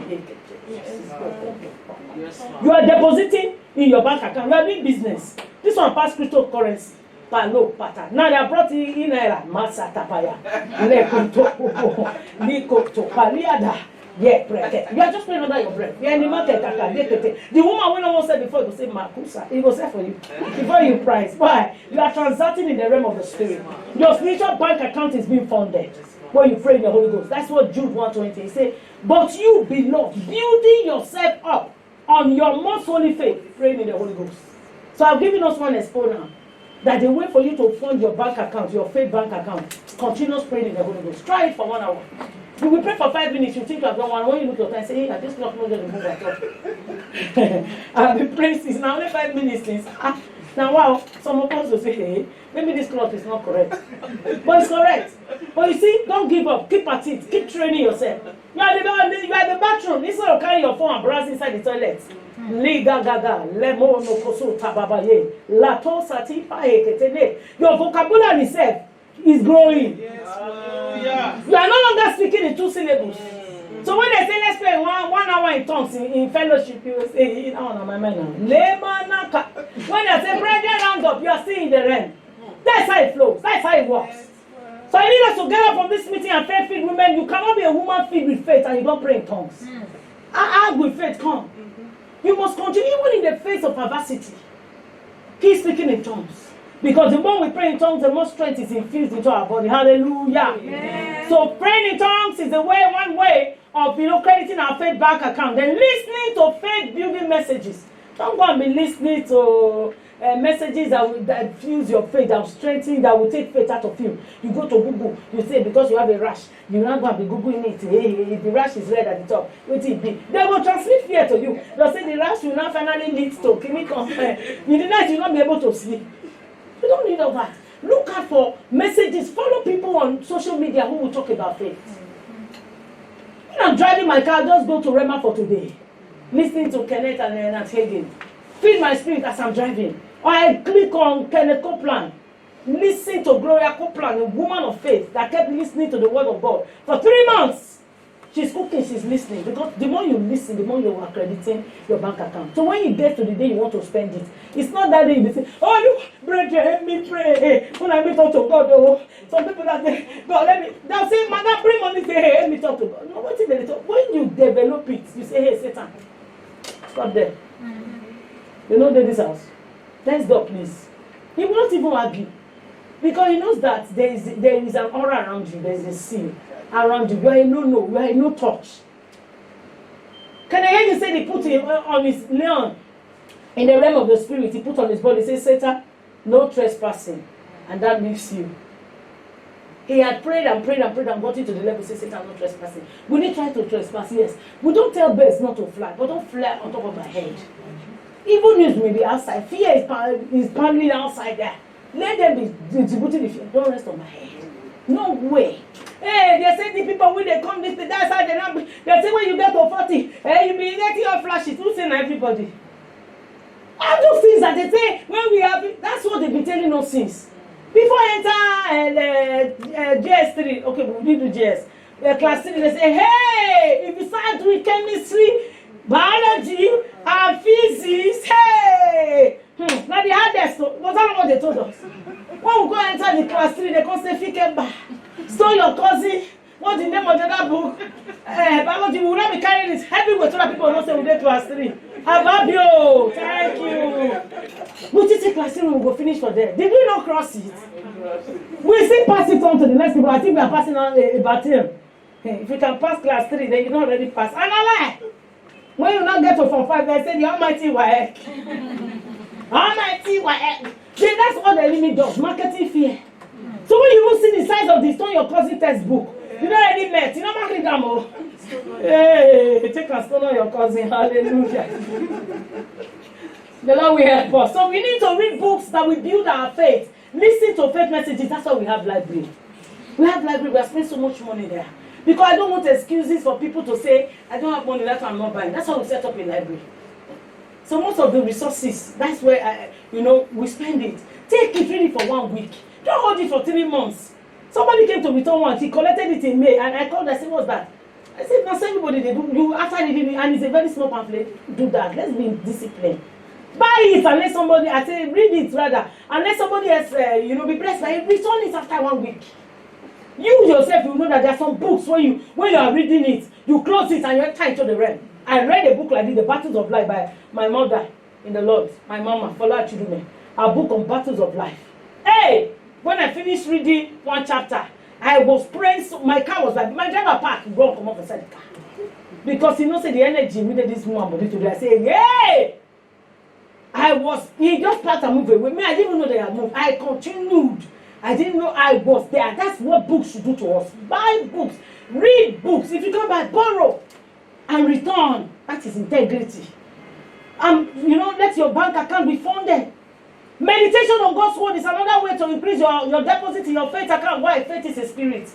S1: You are depositing in your bank account. You are doing business. This one pass cryptocurrency. Palo pata. Now they are brought in Masa Tapaya. Niko Paliada. Yeah, you are just praying under your breath. You are in the market. The woman when I was said before, it will say Makusa. It will say for you. Before you price. Why? You are transacting in the realm of the spirit. Your spiritual bank account is being funded when you pray in the Holy Ghost. That's what Jude 1:20 he said. But you, beloved, building yourself up on your most holy faith, praying in the Holy Ghost. So I've given us one expo now. That the way for you to fund your bank account, your faith bank account, continuous praying in the Holy Ghost. Try it for 1 hour. You will pray for 5 minutes, you think you have done one. When you look at your time, say, hey, this clock not going to move at all. I've been praying since now, only 5 minutes since. Now, wow, some of us will say, hey, maybe this clock is not correct. But it's correct. But you see, don't give up. Keep at it. Keep training yourself. You are the bathroom. Instead of carrying your phone and browse inside the toilet. Your vocabulary itself is growing. Yes, you are no longer speaking in 2 syllables. So when they say let's play one hour in tongues in fellowship, you will say, on my mind now. When they say brethren round up, you are still in the realm. That's how it flows. That's how it works. So I need us to get up from this meeting and faith-filled women. You cannot be a woman filled with faith and you don't pray in tongues. How will faith come? You must continue even in the face of adversity. Keep speaking in tongues. Because the more we pray in tongues, the more strength is infused into our body. Hallelujah. Amen. So praying in tongues is one way of crediting our faith bank account. Then listening to faith building messages. Don't go and be listening to messages that fuse your faith, that will strengthen, that will take faith out of you. You go to Google, you say because you have a rash, you're not going to be Googling it. Hey, the rash is red at the top. What it be? They will transmit fear to you. They'll say the rash will now finally lead to chemical. In the night, you'll not be able to sleep. You don't need all that. Look out for messages. Follow people on social media who will talk about faith. When I'm driving my car, just go to Rema for today. Listening to Kenneth and Leonard Hagin. Feed my spirit as I'm driving. Or I click on Kenneth Copeland. Listen to Gloria Copeland, a woman of faith that kept listening to the word of God. For 3 months, she's cooking, she's listening. Because the more you listen, the more you are accrediting your bank account. So when you get to the day you want to spend it, it's not that day you say, oh, you brethren, help me pray. When I meet up to God, oh, some people that say, God, they'll say, Madam, bring money, say, hey, help me talk to God. No, what is the talk? When you develop it, you say, hey, Satan, stop there. You know this house. Let's go, please. He won't even argue. Because he knows that there is an aura around you, there is a seal around you. You are a no-no, you are a no-touch. Can I hear you say they put him on his leon in the realm of the spirit? He put on his body, say, Satan, no trespassing. And that leaves you. He had prayed and prayed and prayed and got into the level, say, Satan, not trespassing. Will they try to trespass? Yes. We don't tell birds not to fly, but don't fly on top of my head. Evil news may be outside. Fear is pounding outside there. Let them be distributing the fear. Don't rest on my head. No way. Hey, they say the people when they come this, that's how they not. They say when you get to 40, hey, you be getting your flashes. Who's saying everybody? All those things that they say when we have, that's what they've been telling us since. Before enter GS3, okay, we did do GS. Class 3, they say, hey, if you start doing chemistry, biology, and physics, hey! Now the hardest, was that what they told us? When we go enter the class 3, they come say, Fikeba, stole your cousin, what's the name of the other book? Biology, we will not be carrying it everywhere so that people don't say we did class 3. Ababio, thank you. But you say class 3, we will go finish for there. Did we not cross it? We still pass it on to the next people. I think we are passing on a baton. If you can pass class 3, then you don't already pass. And I lie. When you not get to Form 5, they say the Almighty Waek. Almighty Waek. Then that's all the enemy does. Marketing fear. So when you will see the size of the stone your cousin textbook, you don't already met. You don't mark it down. Hey, take a stone on your cousin. Hallelujah. The Lord will help us. So we need to read books that will build our faith. Listen to faith messages. That's why we have library. We have library. We are spending so much money there. Because I don't want excuses for people to say, I don't have money, that's why I'm not buying. That's why we set up a library. So most of the resources, that's where, we spend it. Take it really for 1 week. Don't hold it for 3 months. Somebody came to return one. He collected it in May. And I called, I said, what's that? I said, now everybody, they do. You after reading it, and it's a very small pamphlet, do that. Let's be disciplined. Buy it and let somebody, I say, read it rather. And let somebody else, be blessed by it. Return it after 1 week. You yourself, you know that there are some books when you are reading it, you close it and you're tied to the realm. I read a book like this, The Battles of Life by my mother in the Lord, my mama, Fola Chidune, a book on battles of life. Hey, when I finished reading 1 chapter, I was praying, so my car was like, my driver parked, run come off inside the car. Because he knows the energy needed this woman body today. I say, hey! He just parked and moved away. Me, I didn't even know they had moved. I continued. I didn't know I was there. That's what books should do to us. Buy books. Read books. If you can buy, borrow and return. That is integrity. Let your bank account be funded. Meditation on God's word is another way to increase your deposit in your faith account. Why? Faith is a spirit.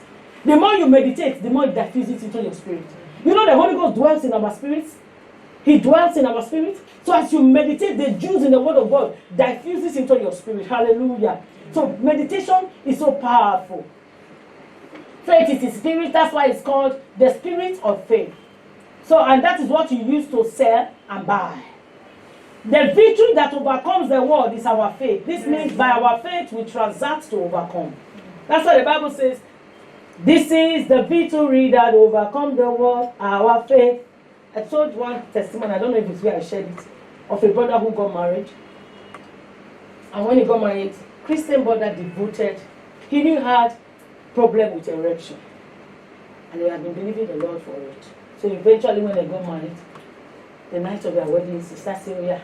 S1: The more you meditate, the more it diffuses into your spirit. You know the Holy Ghost dwells in our spirits. He dwells in our spirit. So as you meditate, the juice in the word of God diffuses into your spirit. Hallelujah. So meditation is so powerful. Faith is the spirit. That's why it's called the spirit of faith. So, and that is what you use to sell and buy. The victory that overcomes the world is our faith. This means by our faith we transact to overcome. That's what the Bible says. This is the victory that overcomes the world, our faith. I told one testimony, I don't know if it's where I shared it, of a brother who got married. And when he got married, Christian brother devoted. He knew he had problem with erection. And they had been believing the Lord for it. So eventually when they got married, the night of their wedding, he started saying, yeah.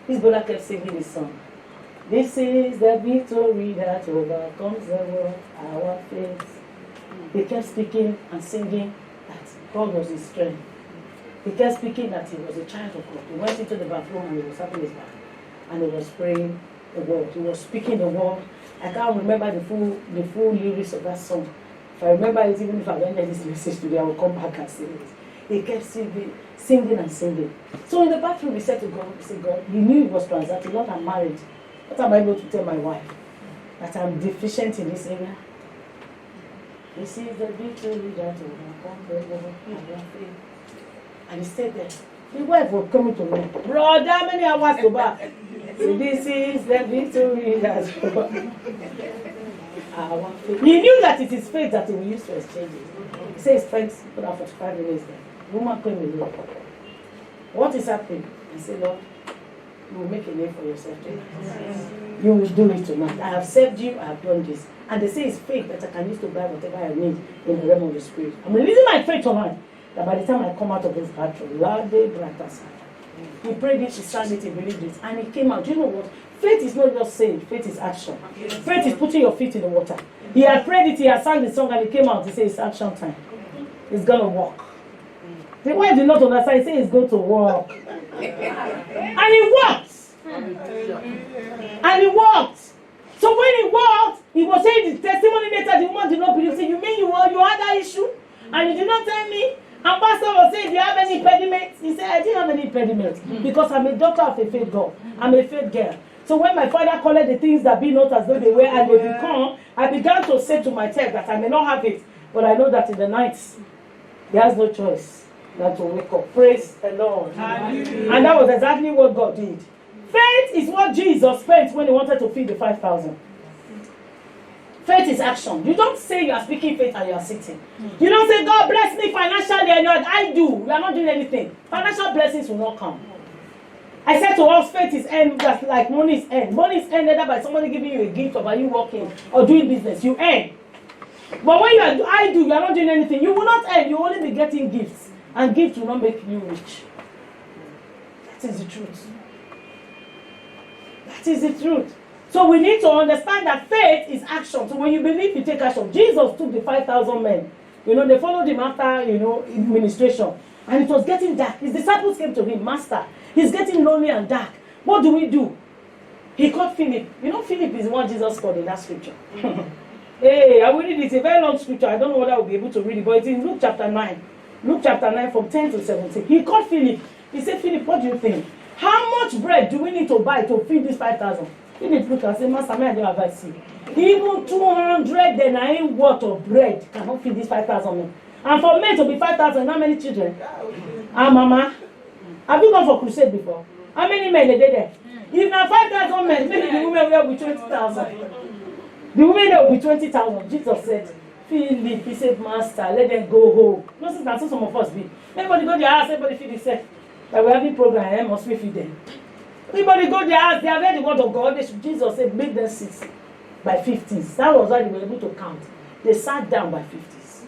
S1: His brother kept singing this song. This is the victory that overcomes the world, our faith. He kept speaking and singing that God was his strength. He kept speaking that he was a child of God. He went into the bathroom and he was having his bath. And he was praying the word. He was speaking the word. I can't remember the full lyrics of that song. If I remember it, even if I ended this message today, I will come back and sing it. He kept singing and singing. So in the bathroom, he said to God, he knew he was transacting. Lord, I'm married. What am I able to tell my wife? That I'm deficient in this area? This is the victory that overcomes the world. And he stayed there. The wife was coming to me. Brother, how many hours to back? This is the victory that our faith. He knew that it is faith that he will use to exchange it. He says, friends, put out 45 minutes there. The woman came in. What is happening? I said, Lord, you will make a name for yourself tonight. You will do it tonight. I have served you, I have done this. And they say it's faith that I can use to buy whatever I need in the realm of the spirit. I'm releasing my faith tonight. That by the time I come out of this bathroom, Lord, He prayed it, he sang it, he believed it, and it came out. Do you know what? Faith is not just saying, faith is action. Faith is putting your feet in the water. He had prayed it, he had sang the song, and it came out. He said, it's action time. It's going to work. The wife did not understand. He said, it's going to work. And it worked. And it worked. So when it worked, he was saying the testimony later, the woman did not believe. He said, you mean you had that issue? And you did not tell me? And pastor was saying, do you have any impediment? He said, I didn't have any impediment. Because I'm a daughter of a faith girl. I'm a faith girl. So when my father called the things that be not as though they were and they become, I began to say to myself that I may not have it. But I know that in the nights, he has no choice than to wake up. Praise the Lord. And that was exactly what God did. Faith is what Jesus spent when he wanted to feed the 5,000. Faith is action. You don't say you are speaking faith and you are sitting. You don't say, God bless me financially and I do. You are not doing anything. Financial blessings will not come. I said to us, faith is end, just like money is end. Money is ended either by somebody giving you a gift or by you working or doing business. You earn. But when you are you are not doing anything. You will not earn. You will only be getting gifts. And gifts will not make you rich. That is the truth. That is the truth. So we need to understand that faith is action. So when you believe, you take action. Jesus took the 5,000 men. You know, they followed him after, administration. And it was getting dark. His disciples came to him, Master, he's getting lonely and dark. What do? He called Philip. You know, Philip is what Jesus called in that scripture. Hey, I will read it. It's a very long scripture. I don't know whether I will be able to read it, but it's in Luke chapter 9. Luke chapter 9 from 10 to 17. He called Philip. He said, Philip, what do you think? How much bread do we need to buy to feed this 5,000? Philip looked and said, Master, I don't advise you. Even 200 denarii worth of bread cannot feed this 5,000 men. And for men to be 5,000, how many children? Mama, have you gone for crusade before? How many men are there? If now 5,000 men, maybe the women will be 20,000. The women will be 20,000. Jesus said, Philip, he said, Master, let them go home. No, since that's some of us be. Everybody go to their house, everybody feed themselves. That we're having program, must we feed them? Everybody go to their house, they have heard the word of God. Jesus said, make them sit by 50s. That was why they were able to count. They sat down by 50s.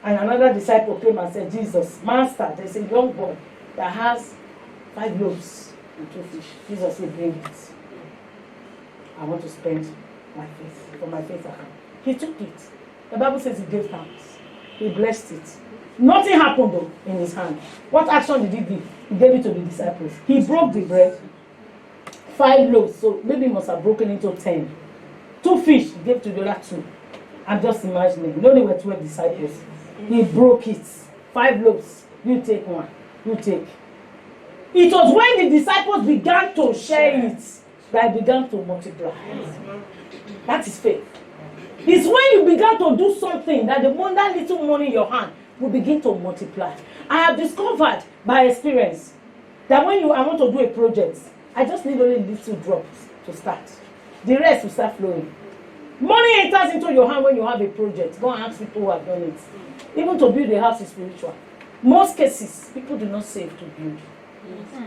S1: And another disciple came and said, Jesus, Master, there's a young boy that has 5 loaves and 2 fish. Jesus said, bring it. I want to spend my faith, for my faith account. He took it. The Bible says he gave thanks. He blessed it. Nothing happened though in his hand. What action did he give? He gave it to the disciples. He broke the bread. 5 loaves, so maybe he must have broken into 10. 2 fish, he gave to the other 2. I'm just imagining. You know there were 12 disciples. He broke it. 5 loaves. You take 1. You take. It was when the disciples began to share it that it began to multiply. That is faith. It's when you began to do something that that little money in your hand will begin to multiply. I have discovered by experience that when I want to do a project, I just need only little drops to start. The rest will start flowing. Money enters into your hand when you have a project. Go and ask people who have done it. Even to build a house is spiritual. Most cases, people do not save to build.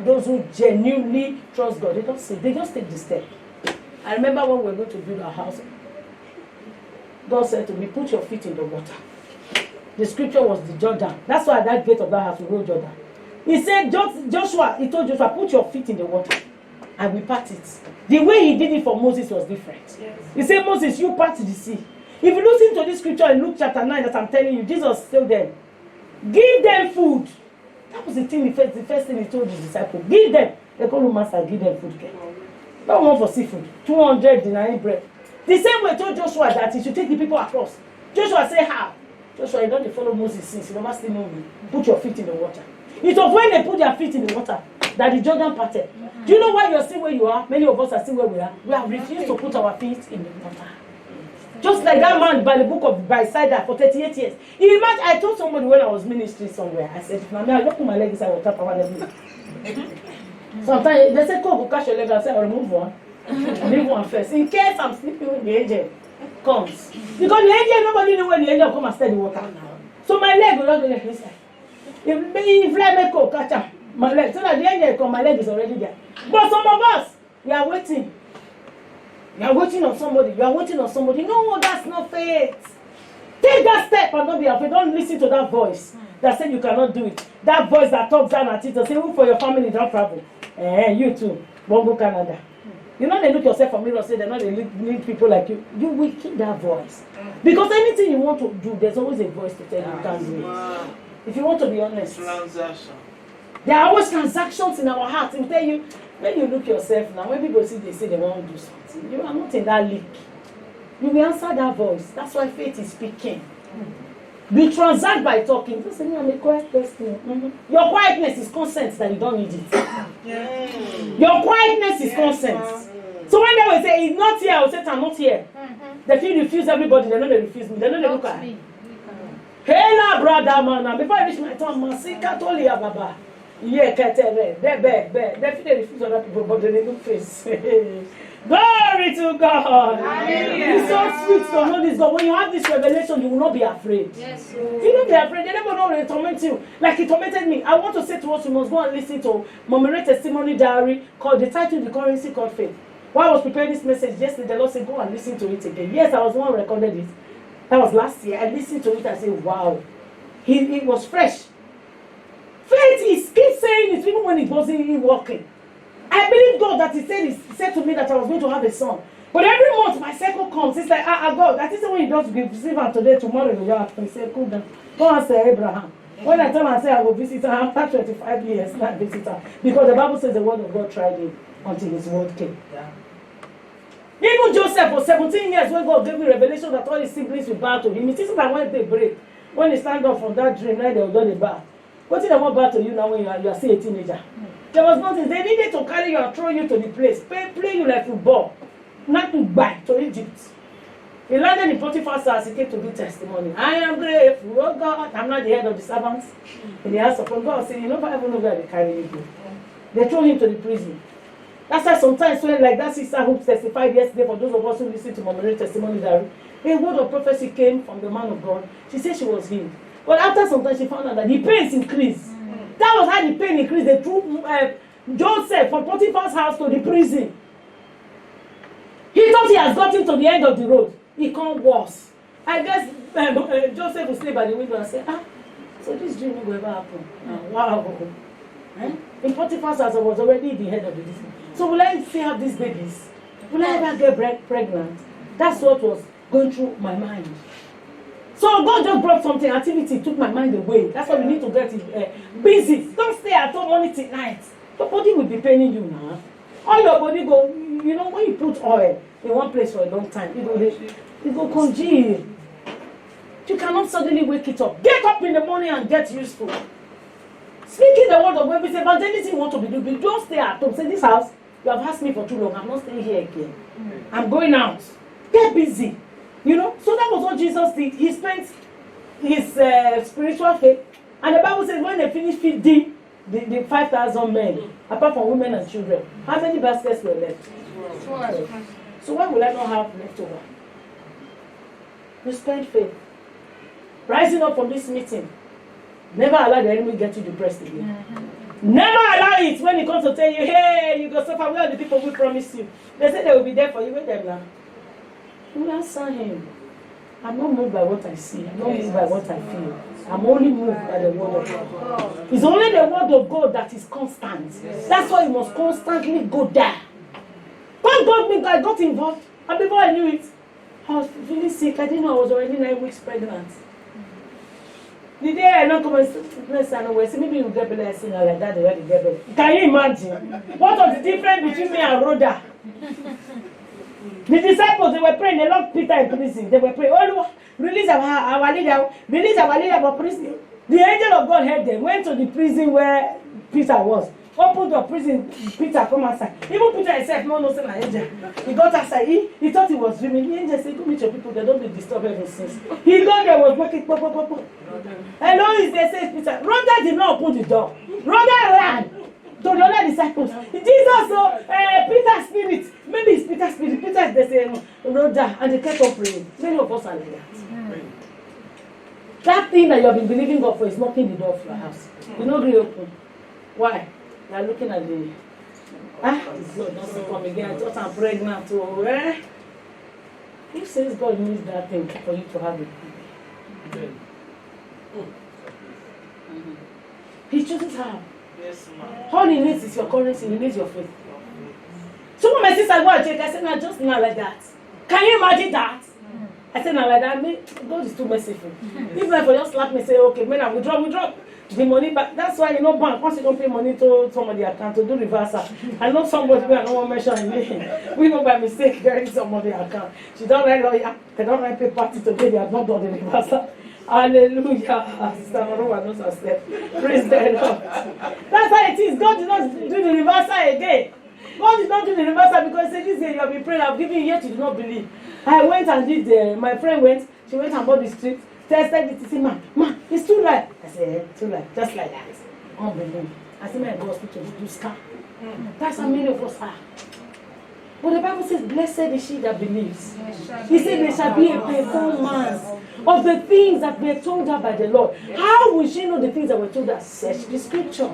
S1: Those who genuinely trust God, they don't save. They just take the step. I remember when we were going to build our house, God said to me, put your feet in the water. The scripture was the Jordan. That's why at that gate of that house we wrote Jordan. He said, Joshua, he told Joshua, put your feet in the water. And we part it. The way he did it for Moses was different. Yes. He said, Moses, you part the sea. If you listen to this scripture in Luke chapter 9 that I'm telling you, Jesus told them, give them food. That was the thing, the first thing he told his disciples. Give them. They call him master, give them food. Not one for seafood. 200 denarii bread. The same way told Joshua that he should take the people across. Joshua said, how? Joshua, you don't follow Moses since. You never still know me. Put your feet in the water. It was when they put their feet in the water that the Jordan parted. Do you know why you're still where you are? Many of us are still where we are. We have refused to put our feet in the water. Just like that man by the book of Bethsaida for 38 years. You imagine, I told somebody when I was ministering somewhere, I said, Mama, I don't put my leg inside water for 1 minute. Sometimes they say, go catch your leg. I say, I'll remove one. I'll leave one first. In case I'm sleeping when the angel comes. Because the angel, nobody knows when the angel come and stir the water. So my leg will not go like this. If I make a catch my leg, so that the angel come, my leg is already there. But some of us, we are waiting. You are waiting on somebody. You are waiting on somebody. No, that's not faith. Take that step and don't be afraid. Don't listen to that voice that said you cannot do it. That voice that talks down at you to say, who for your family don't travel? You too. Won't go Canada. You know they look yourself for mirror, say they're not they need people like you. You will keep that voice. Because anything you want to do, there's always a voice to tell you can't do it. If you want to be honest.
S2: Transaction.
S1: There are always transactions in our hearts. It will tell you, when you look yourself now, when people see they say they want to do something, you are not in that league. You will answer that voice. That's why faith is speaking. You transact by talking. You say, I'm a quiet person. Your quietness is consent that you don't need it. Your quietness is consent. So when they will say, he's not here, I will say, I'm not here. They feel refuse everybody. They know they refuse me. They know they look at me. Hey, now, brother, man. Before I reach my turn, Masika told you, Baba. Yeah, Katere. They feel they refuse other people, but they look face. Glory to God. It's so sweet to know this God. When you have this revelation, you will not be afraid.
S3: Yes.
S1: You will not be afraid. They never know they torment you. Like he tormented me. I want to say to us, you must go and listen to Momere testimony diary called the title, The Currency Called Faith. While I was preparing this message yesterday, the Lord said, go and listen to it again. Yes, I was the one who recorded it. That was last year. I listened to it and said, wow. It was fresh. Faith is keep saying it even when it wasn't even working. I believe God that he said to me that I was going to have a son. But every month my cycle comes. It's like, God, that is when you just receive him today, tomorrow you happen. He said, cool down. Go and say Abraham. When I tell him, I say I will visit her after 25 years, not visit her. Because the Bible says the word of God tried him until his word came. Yeah. Even Joseph was 17 years when God gave me revelation that all his siblings will bow to him. It isn't that when they break, when they stand up from that dream, then they will do the bow. What did they want back to you now when you are still a teenager? There was nothing. They needed to carry you and throw you to the place. Play you like football. Not to back to Egypt. He landed in Potiphar's house. He came to give testimony. I am grateful. Oh God, I'm not the head of the servants. In the house of God said, you know, I don't know where they carry you. They throw him to the prison. That's why sometimes when like that sister who testified yesterday, for those of us who listen to Momere testimony diary, a word of prophecy came from the man of God. She said she was healed. But after some time she found out that the pains increased. That was how the pain increased. They threw Joseph from Potiphar's house to the prison. He thought he has gotten to the end of the road. It come worse. I guess Joseph will stay by the window and say, so this dream will ever happen. Wow. In Potiphar's house, I was already the head of the business. So will I still have these babies? Will I ever get pregnant? That's what was going through my mind. So God just brought something, activity, took my mind away. That's why we need to get busy. Don't stay at home morning till night. Your body will be paining you now. All your body go, you know, when you put oil in one place for a long time, it go congeal. You cannot suddenly wake it up. Get up in the morning and get useful. Speaking the word of God, if there's anything you want to be doing, don't stay at home. Say, this house, you have asked me for too long. I'm not staying here again. I'm going out. Get busy. You know, so that was what Jesus did. He spent his spiritual faith. And the Bible says when they finished feeding the 5,000 men, apart from women and children, how many baskets were left? 12. So why would I not have leftover? You spend faith. Rising up from this meeting, never allow the enemy get you depressed again. Never allow it when he comes to tell you, hey, you go suffer. Where are the people who promise you? They say they will be there for you. Wait them now. You answer him. I'm not moved by what I see. I'm not moved by what I feel. I'm only moved by the word of God. It's only the word of God that is constant. That's why you must constantly go there. God got me, I got involved. And before I knew it, I was feeling sick. I didn't know I was already 9 weeks pregnant. The day I not come and say, maybe you get blessing like that, they already get better. Can you imagine? What was the difference between me and Rhoda? The disciples, they were praying, they locked Peter in prison. They were praying, oh Lord, release our leader from prison. The angel of God heard them, went to the prison where Peter was. Opened the prison, Peter come outside. Even Peter himself, no, say an angel. He got outside, he thought he was dreaming. The angel said, go meet your people, they don't be disturbed ever since. He got there, was working, hello, is there, says Peter. Rhoda did not open the door. Rhoda ran to the other disciples. Jesus, Peter's spirit, maybe it's Peter's spirit. Peter is the same, Rhoda, and they kept on praying. Many of us are like that. That thing that you have been believing God for is knocking the door of your house. You not really open. Why? You are looking at the this God doesn't come again. I thought I'm pregnant. Who says God needs that thing for you to have it? He chooses her.
S2: Yes, ma'am.
S1: All he needs is your currency, he needs your faith. Some of my sisters go and check, I said, no, just not like that. Can you imagine that? I said, no, like that. God is too merciful. Even if I just slap me and say, okay, man, I withdraw the money, but that's why you know bank, once you don't pay money to somebody account to do reversal. I know somebody who I don't want to mention her name. We know by mistake there is somebody account. She don't write lawyer, they don't write pay party today, they have not done the reversal. Hallelujah. Sister Maruwa knows herself. Praise the Lord. That's how it is. God did not do the reversal again. God did not do the reversal because he said, this year you have been praying, I've given you, yet you do not believe. I went and did, my friend went, she went and bought the street, tested it, she said, ma, it's too light. I said, too light, just like that. Unbelievable. I said, my hospital to do scam. That's how many of us are. But the Bible says, blessed is she that believes. He said, there shall be a performance of the things that were told her by the Lord. How will she know the things that were told her? Search the scripture.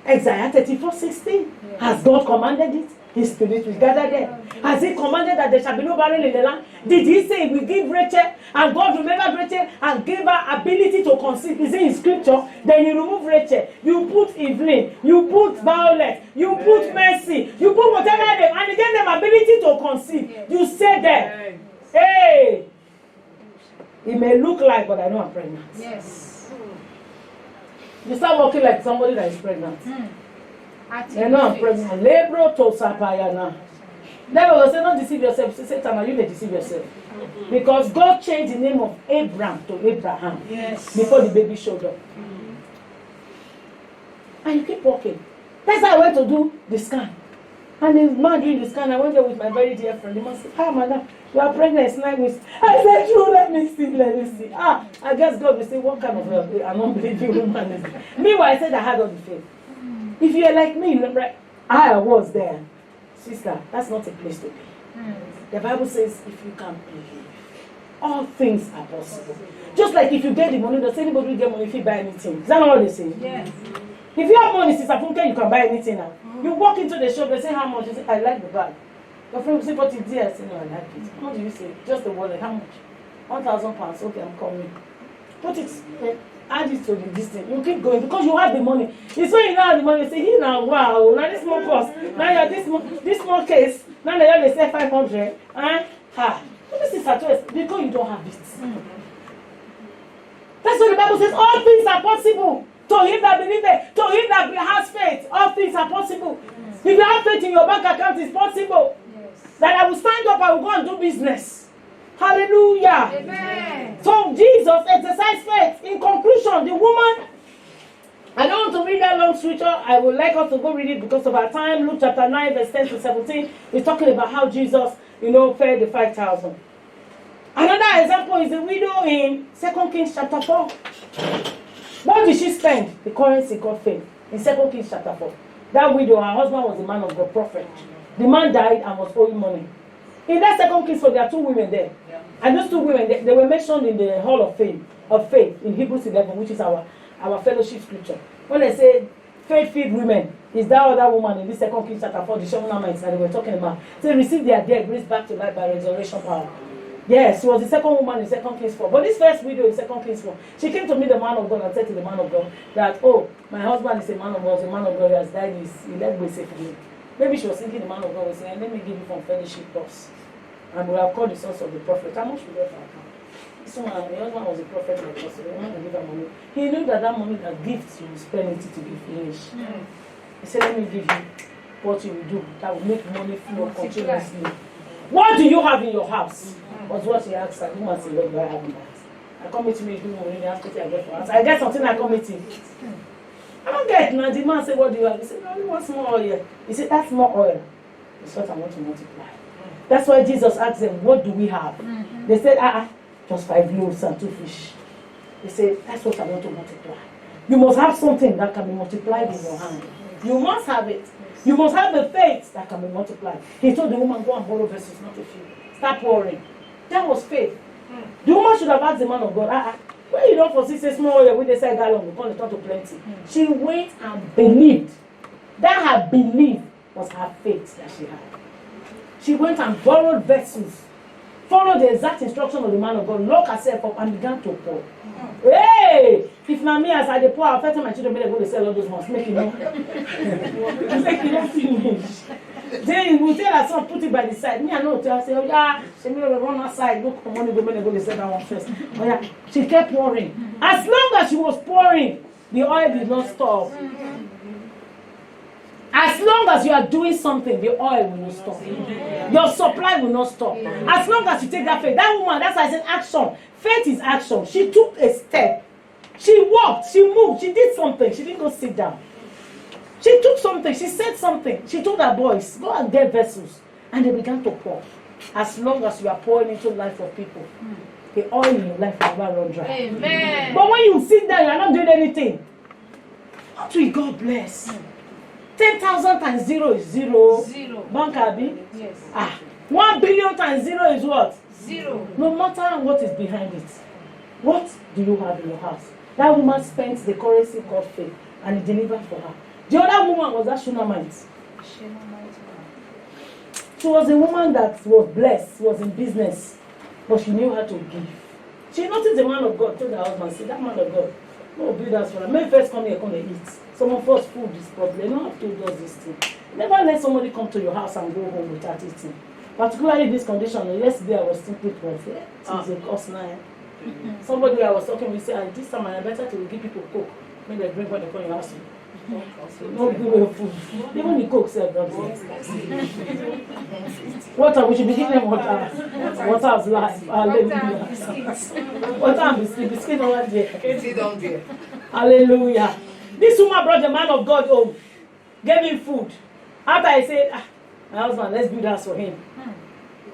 S1: Isaiah 34:16. Has God commanded it? His spirit will gather there. Has he commanded that there shall be no barren in the land? Did he say we give Rachel and God remembered Rachel and gave her ability to conceive? Is it in scripture? Then you remove Rachel, you put Evelyn, you put Violet, you put Mercy, you put whatever name, and you give them ability to conceive. You say that, hey, it may look like, but I know I'm pregnant.
S3: Yes.
S1: You start walking like somebody that is pregnant. You know I'm pregnant. Lebro to sapayana. Devil will say, don't deceive yourself. Say, Satan, you may deceive yourself. Because God changed the name of Abraham to Abraham.
S2: Yes.
S1: Before the baby showed up. And you keep walking. That's how I went to do the scan. And the man doing the scan, I went there with my very dear friend. The man said, madam, you are pregnant, it's 9 weeks. I said, true, let me see. I guess God will say, what kind of an unbelieving woman is this? Meanwhile, I said I had all the faith. If you are like me, right, I was there. Sister, that's not a place to be. The Bible says, if you can believe, all things are possible. Just like if you get the money, does anybody get money if you buy anything? Is that not what they say?
S3: Yes.
S1: If you have money, Sister Funke, you can buy anything now. You walk into the shop, they say how much? You say, I like the bag. Your friend will say, what is there? I say, no, I like it. How do you say? Just the wallet. How much? 1,000 pounds. Okay, I'm coming. Put it, add it to the distance. You keep going because you have the money. It's when you don't have the money, you say, here now, wow, now this more cost. Now you have this more case. Now they say 500. This is at because you don't have it. That's what the Bible says. All things are possible. To him that believeth, to him that has faith, all things are possible. If you have faith in your bank account, it's possible.
S3: Yes.
S1: That I will stand up, I will go and do business. Hallelujah.
S3: Amen.
S1: So Jesus exercised faith. In conclusion, the woman, I don't want to read that long scripture. I would like us to go read it because of our time. Luke chapter 9, verse 10 to 17. We're talking about how Jesus, fed the 5,000. Another example is the widow in 2 Kings chapter 4. What did she spend? The currency got faith. In 2 Kings chapter 4. That widow, her husband was a man of God, prophet. The man died and was owing money. In that 2 Kings 4, there are 2 women there. Yeah. And those 2 women, they were mentioned in the Hall of Fame of Faith in Hebrews 11, which is our fellowship scripture. When they say faith-filled women, is that other woman in this 2 Kings chapter 4, the Shunammite that they were talking about. So they received their dead raised back to life by resurrection power. Yes, she was the second woman in 2 Kings 4. But this first widow in 2 Kings 4, she came to meet the man of God and said to the man of God that, oh, my husband is a man of God, he has died, he left me safely. Maybe she was thinking the man of God was saying, let me give you from fellowship plus. And we have called the source of the prophet. How much we get for account? This one, the husband was a prophet like us, so the man will give her money. He knew that money, that gift, you will spend it to be finished. He said, let me give you what you will do that will make money flow continuously. What do you have in your house? Was what she asked her. You must say, what do I have in my house? I come to me, do money, I get for us. I get something I come to. I don't get now. The man said, what do you have? He said, no, I want small oil. He said, that's more oil. It's what I want to multiply. That's why Jesus asked them, what do we have? They said, just 5 loaves and 2 fish. They said, that's what I want to multiply. You must have something that can be multiplied in your hand. You must have it. You must have the faith that can be multiplied. He told the woman, go and borrow vessels, not a few. Start pouring. That was faith. The woman should have asked the man of God, when you don't foresee say small oil, when they say gallon, we call it to plenty. She went and believed. That her belief was her faith that she had. She went and borrowed vessels followed the exact instruction of the man of God, locked herself up and began to pour. Hey! If not me as I dey pour, I'll tell my children they go to sell all those ones. Make it no. Make it not finish. Then we tell her son, put it by the side. Me, I know. I say, oh yeah, she may run outside. Look, money go when they go to sell that one first. Oh yeah, she kept pouring. As long as she was pouring, the oil did not stop. As long as you are doing something, the oil will not stop. Your supply will not stop. As long as you take that faith, that woman, that's why I said action. Faith is action. She took a step. She walked, she moved, she did something. She didn't go sit down. She took something, she said something. She told her boys, go and get vessels. And they began to pour. As long as you are pouring into the life of people, the oil in your life will never run dry. Amen. But when you sit down, you are not doing anything. What will God bless? 10,000 times 0 is 0. Bank Abi? Yes. 1 billion times 0 is what? 0. No matter what is behind it. What do you have in your house? That woman spent the currency called faith and it delivered for her. The other woman was that Shunammite. She was a woman that was blessed, was in business, but she knew how to give. She noticed the man of God told her husband, say, that man of God, no build us for her. May first come here, come and eat. Some of us food is problem. You don't have to do this thing. Never let somebody come to your house and go home without eating. Particularly in this condition. Yesterday I was thinking to myself, it's a cost now. Somebody I was talking with said, this time I better to give people coke. When they drink when they come in your house. No good food. Even the coke said that. Water, we should be giving them water. Water of life. Hallelujah. Water and biscuit. Biscuit over there. Hallelujah. This woman brought the man of God home. Gave him food. After I said, my husband, let's build house for him.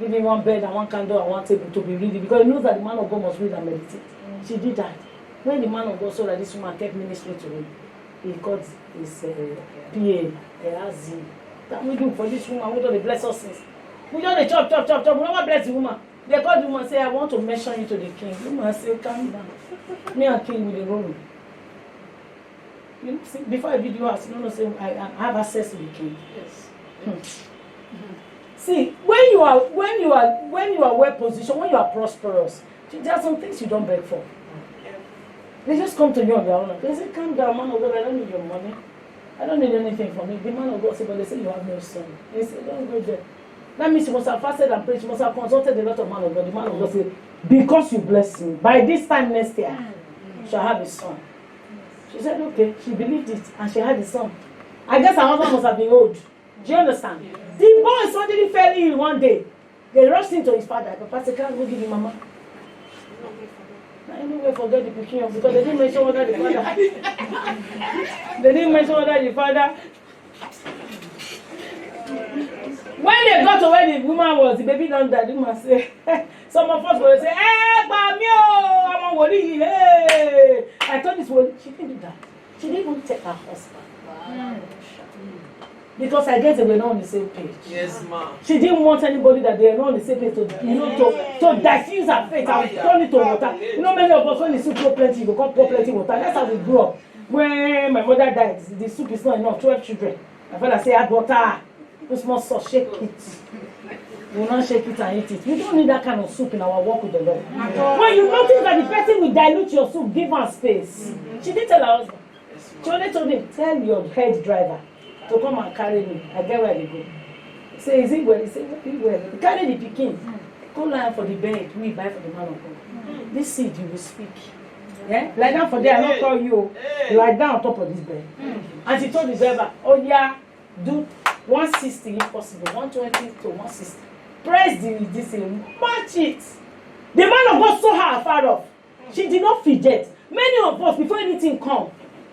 S1: Give him one bed and one candle and one table to be reading. Because he knows that the man of God must read and meditate. She did that. When the man of God saw that this woman kept ministering to him, he called his PA, that we do for this woman, we don't bless us since. We don't chop. We never bless the woman. They called the woman and say, I want to mention you to the king. The woman say, calm down. Me and king with the room. You know, see, before I build your house, you say I have access to the king. Yes. See, when you are well positioned, when you are prosperous, there are some things you don't beg for. They just come to you on their own. They say, calm down, man of God, I don't need your money. I don't need anything from you. The man of God said, but they say you have no son. They say, don't go there. That means you must have fasted and prayed. You must have consulted a lot of man of God. The man of God said, because you bless me, by this time next year, you shall have a son. She said, okay. She believed it, and she had a son. I guess her husband must have been old. Do you understand? Yes. The boy suddenly fell ill one day. They rushed into his father. Papa said, can't go give him mama. Anyway, forget the picture because they didn't mention whether the father. They didn't mention whether the father. When they got to where the woman was, the baby don't die. The woman say, some of us will say, hey, Bamio, I'm on hey. I thought this was, she didn't do that. She didn't even take her husband. Wow. Because I guess they were not on the same page. Yes, ma'am. She didn't want anybody that they were not on the same page to diffuse her faith and turn it to water. You know, many of us when the soup pour plenty, we pour plenty water. That's how we grew up. When my mother died, the soup is not enough. 12 children. My father say, add water. Put small salt, shake it. We will not shake it and eat it. We don't need that kind of soup in our walk with the Lord. When you notice that the person will dilute your soup, give her space. She didn't tell her husband. She only told him, tell your head driver to come and carry me. I get where they go. He say, is it well? He say, well. Carry the pikin. Go lie for the bed. We buy for the man of God. This seed you will speak. Yeah? Lie down for there. I don't call you. Lie down on top of this bed. And she told the driver, oh yeah, do 160 if possible. 120 to 160. Press this thing. Match it. The man of God saw her afar off. She did not fidget. Many of us, before anything come,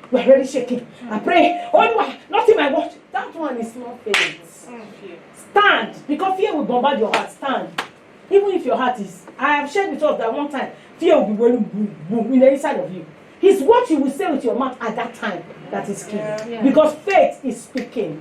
S1: we're already shaking and pray. Oh, not in my watch. That one is not faith. Stand. Because fear will bombard your heart. Stand. Even if your heart is. I have shared with us that one time, fear will be welling boom, boom in the inside of you. It's what you will say with your mouth at that time that is key. Yeah. Because faith is speaking.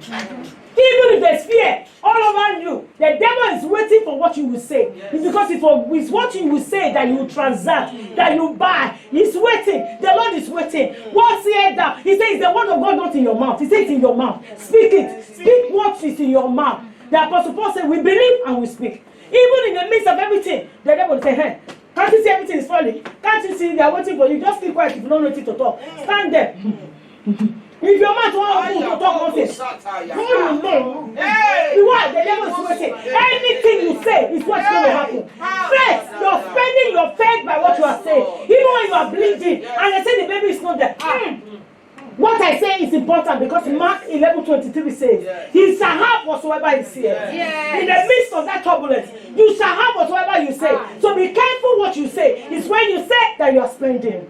S1: Even if there's fear all over you, the devil is waiting for what you will say. Yes. It's because it's what you will say that you transact, that you buy. He's waiting. The Lord is waiting. What's here down? He says the word of God not in your mouth. He says it's in your mouth. Speak it. Speak what is in your mouth. The Apostle Paul said, we believe and we speak. Even in the midst of everything, the devil will say, hey, can't you see everything is falling? Can't you see they are waiting for you? Just keep quiet if you don't know anything to talk. Stand there. If your mouth won't open to talk nonsense, you will know. Why? The devil is waiting. Anything you say is what's going to happen. Faith, you're spending your faith by what you are saying. Even when you are bleeding and they say the baby is not there. What I say is important because Mark 11:23 says, he shall have whatsoever he says. Yes. In the midst of that turbulence, you shall have whatsoever you say. So be careful what you say. It's when you say that you are spending.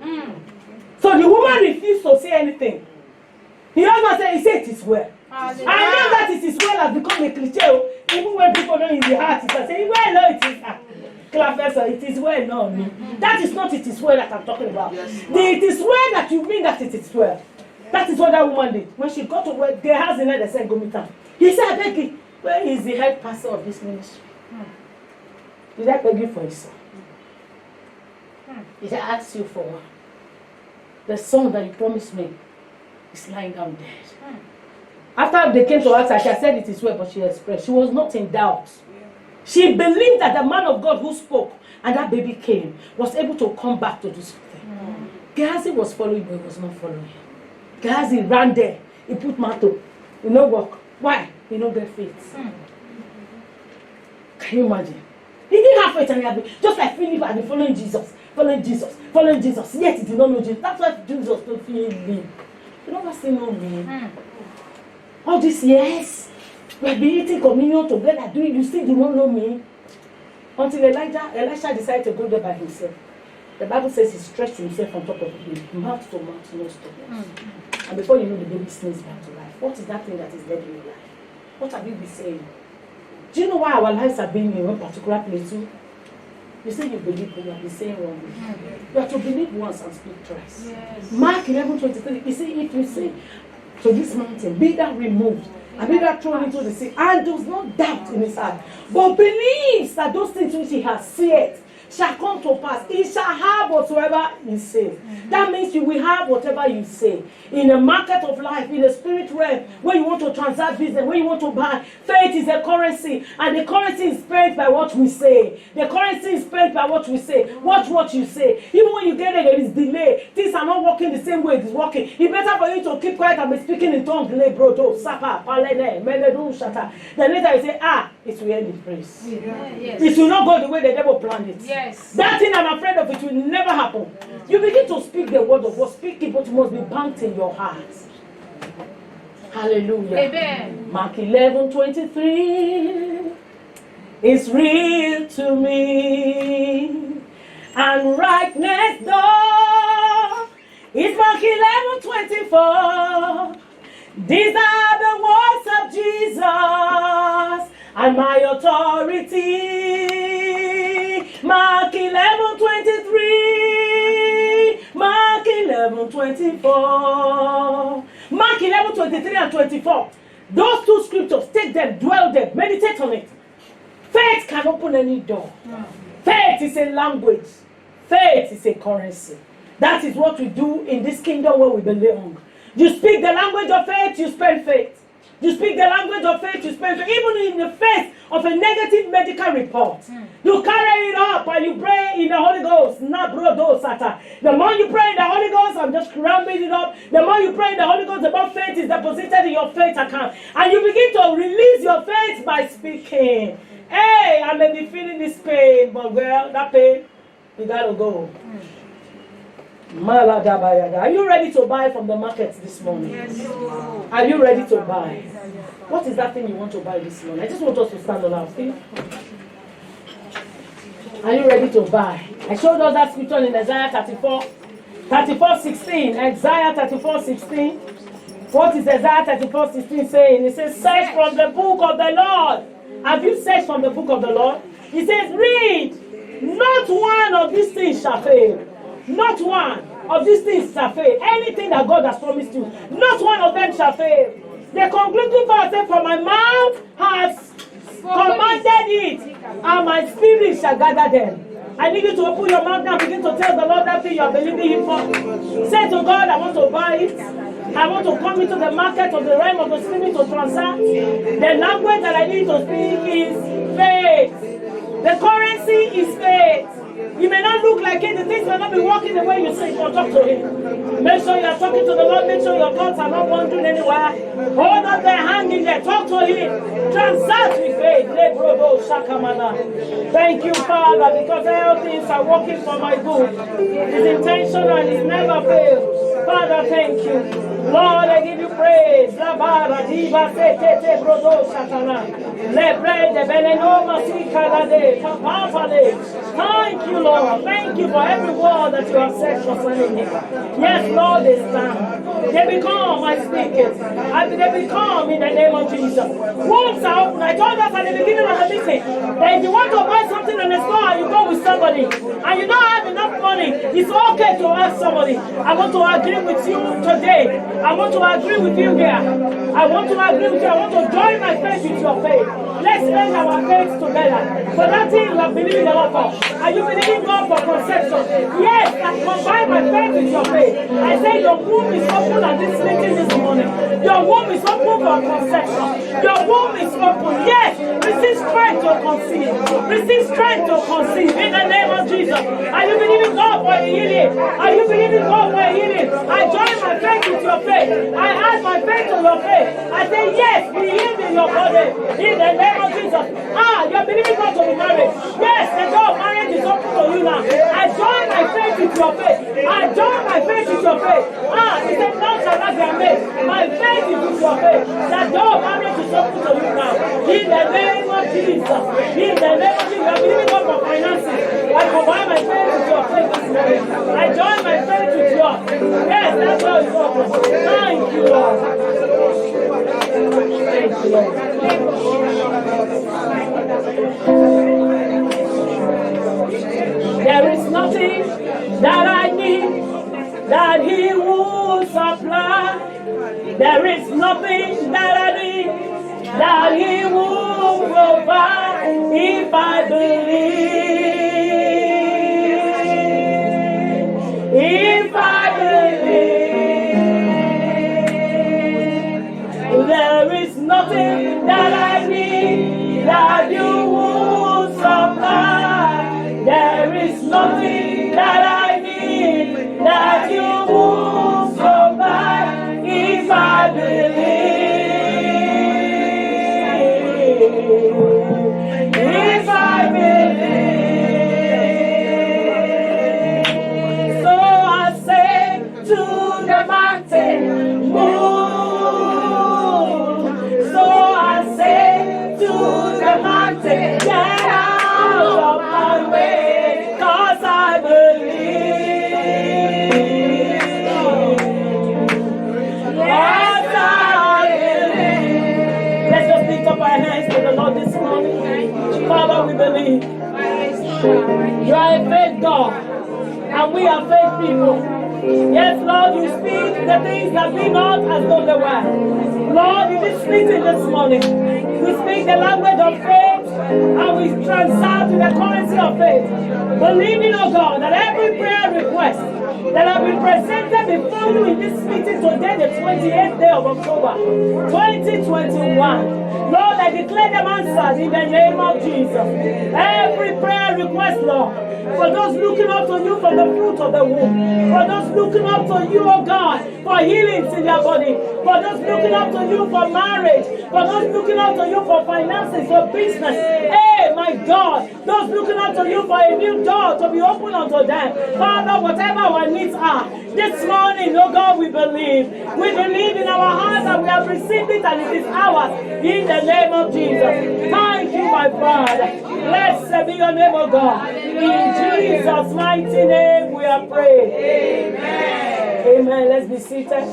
S1: So the woman refused to say anything. He also said, he said it is well. I know that it is well has become a cliche. Even when people know in the heart, it's saying, well, no, it is. It is well, no. That is not it is well that I'm talking about. It is well that you mean that it is well. That is what that woman did. When she got to where their house in there, they said, go meet her. He said, I beg you, where is the head pastor of this ministry? Did I beg you for his son? Did I ask you for one? The son that you promised me is lying down dead. After they came to her, she said it is well, but she expressed. She was not in doubt. She believed that the man of God who spoke and that baby came was able to come back to do something. Gehazi was following, but he was not following. Gehazi ran there. He put mantle. He no work. Why? He no get faith. Can you imagine? He didn't have faith and he had been, just like Philip had been following Jesus. Yet he did not know Jesus. That's why Jesus don't feel him. You never say no me. All these years, we have been eating communion together, doing, you still do not know me. Until Elisha decided to go there by himself. The Bible says he stretched himself on top of the baby, mouth to mouth, nose to nose. And before you know, the baby sneezed back to life. What is that thing that is dead in your life? What have you been saying? Do you know why our lives have been in one particular place too? You say you believe, but you have been saying wrongly. You have to believe once and speak twice. Yes. Mark 11:23. You see, if you say to this mountain, be that removed, and be that thrown into the sea, and does not doubt in his heart, but believes that those things which he has said shall come to pass. He shall have whatsoever he says. That means you will have whatever you say. In the market of life, in the spirit realm, when you want to transact business, when you want to buy, faith is a currency, and the currency is spent by what we say. The currency is spent by what we say. Watch what you say. Even when you get there is delay. Things are not working the same way it is working. It's better for you to keep quiet and be speaking in tongues. Then later you say, it will end in praise. Yes. It will not go the way the devil planned it. Yes. That thing I'm afraid of, it will never happen. You begin to speak the word of God. Speak it, but it must be banked in your heart. Hallelujah. Amen. Mark 11:23 is real to me. And right next door is Mark 11:24. These are the words of Jesus and my authority. Mark 11:23. Mark 11:24. Mark 11:23 and 24. Those two scriptures, take them, dwell them, meditate on it. Faith can open any door. Faith is a language. Faith is a currency. That is what we do in this kingdom where we belong. You speak the language of faith, you spend faith. You speak the language of faith, you spend faith. Even in the face of a negative medical report, you carry it up and you pray in the Holy Ghost. The more you pray in the Holy Ghost, I'm just cramming it up. The more you pray in the Holy Ghost, the more faith is deposited in your faith account. And you begin to release your faith by speaking. Hey, I may be feeling this pain, but well, that pain, you gotta go. Are you ready to buy from the market this morning? Yes. Are you ready to buy? What is that thing you want to buy this morning? I just want us to stand on our feet. Are you ready to buy? I showed us that scripture in Isaiah 34:16. Isaiah 34:16. What is Isaiah 34:16 saying? It says, search from the book of the Lord. Have you searched from the book of the Lord? It says, read. Not one of these things shall fail. Not one of these things shall fail. Anything that God has promised you, not one of them shall fail. The concluding verse says, for my mouth has commanded it, and my spirit shall gather them. I need you to open your mouth now and begin to tell the Lord that thing you are believing Him for. Say to God, I want to buy it. I want to come into the market of the realm of the spirit to transact. The language that I need to speak is faith. The currency is faith. You may not look like it. The things may not be working the way you say, but talk to Him. Make sure you are talking to the Lord. Make sure your thoughts are not wandering anywhere. Hold up their hand in there. Talk to Him. Transact with faith. Thank you, Father, because all things are working for my good. It's intentional. It's never failed. Father, thank you. Lord, I give you praise. Thank you, Lord. Thank you for every word that you have said concerning him. Yes, Lord, they stand. They become, I speak it. They become in the name of Jesus. Wombs are open. I told us at the beginning of the meeting that if you want to buy something in the store and you go with somebody and you don't have enough money, it's okay to ask somebody. I want to agree with you today. I want to agree with you here. I want to agree with you. I want to join my faith with your faith. Let's lend our faith together. For that thing you are believing the Lord for. Are you believing God for conception? Yes, I combine my faith with your faith. I say your womb is open at this meeting this morning. Your womb is open for conception. Your womb is open. Yes, receive strength to conceive. Receive strength to conceive in the name of Jesus. Are you believing God for a healing? Are you believing God for a healing? I join my faith with your faith. I add my faith to your faith. I say yes, be healed in your body in the name of Jesus. You're believing God to be married. Yes, the door of marriage is open to you now. I join my faith with your faith. I join my faith with your faith. He said, "Now shall not be made." My faith is with your faith. The door of marriage is open to you now. In the name of Jesus. In the name of Jesus. You're believing God for finances. I combine my faith with your faith this morning. I join my faith with yours. Yes, that's how it's open. Thank you, Lord. Thank you, Lord. There is nothing that I need that He will supply. There is nothing that I need that He will provide if I believe. If I believe, there is nothing that I need that You will supply. There is nothing that I need that You will provide if I believe. If I believe. So I say to the mountain, move. So I say to the mountain, get out of my way, 'cause I believe. Yes, I believe. Let's just lift up our hands to the Lord this morning. Father, we believe. You are a faith God, and we are faith people. Yes, Lord, you speak the things that be not as though they were. Lord, in this meeting this morning, we speak the language of faith and we transact in the currency of faith. Believing, oh God, that every prayer request that have been presented before you in this meeting today, the 28th day of October, 2021. Lord, I declare them answered in the name of Jesus. Every prayer request, Lord, for those looking up to You for the fruit of the womb, for those looking up to You, oh God, for healings in their body, for those looking up to You for marriage, for those looking up to You for finances, for business. Hey, my God, those looking up to You for a new door to be opened unto them. Father, whatever our needs are, this morning, oh God, we believe. We believe in our hearts and we have received it and it is ours in the name of Jesus. Thank You, my Father. Blessed be Your name, oh God. In Jesus' mighty name we are praying. Amen. Amen. Let's be seated.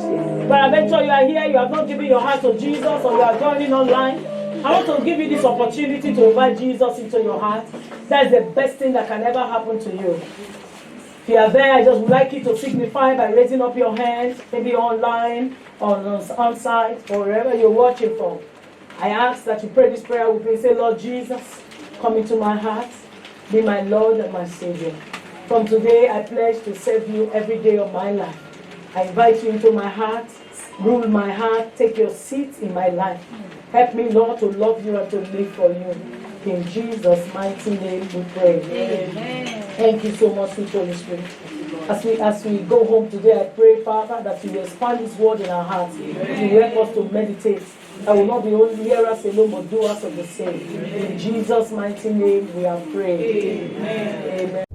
S1: But I bet you are here, you have not given your heart to Jesus, or you are joining online. I want to give you this opportunity to invite Jesus into your heart. That's the best thing that can ever happen to you. If you are there, I just would like you to signify by raising up your hands, maybe online or on site or wherever you're watching from. I ask that you pray this prayer with me. Say, Lord Jesus, come into my heart. Be my Lord and my Savior. From today, I pledge to serve You every day of my life. I invite You into my heart. Rule my heart. Take your seat in my life. Help me, Lord, to love you and to live for you. In Jesus' mighty name we pray. Amen. Thank you so much, sweet Holy Spirit. As we go home today, I pray, Father, that you will expand this word in our hearts. You will help us to meditate. I will not be only hearers alone, but doers of the same. In Jesus' mighty name we have prayed. Amen. Amen.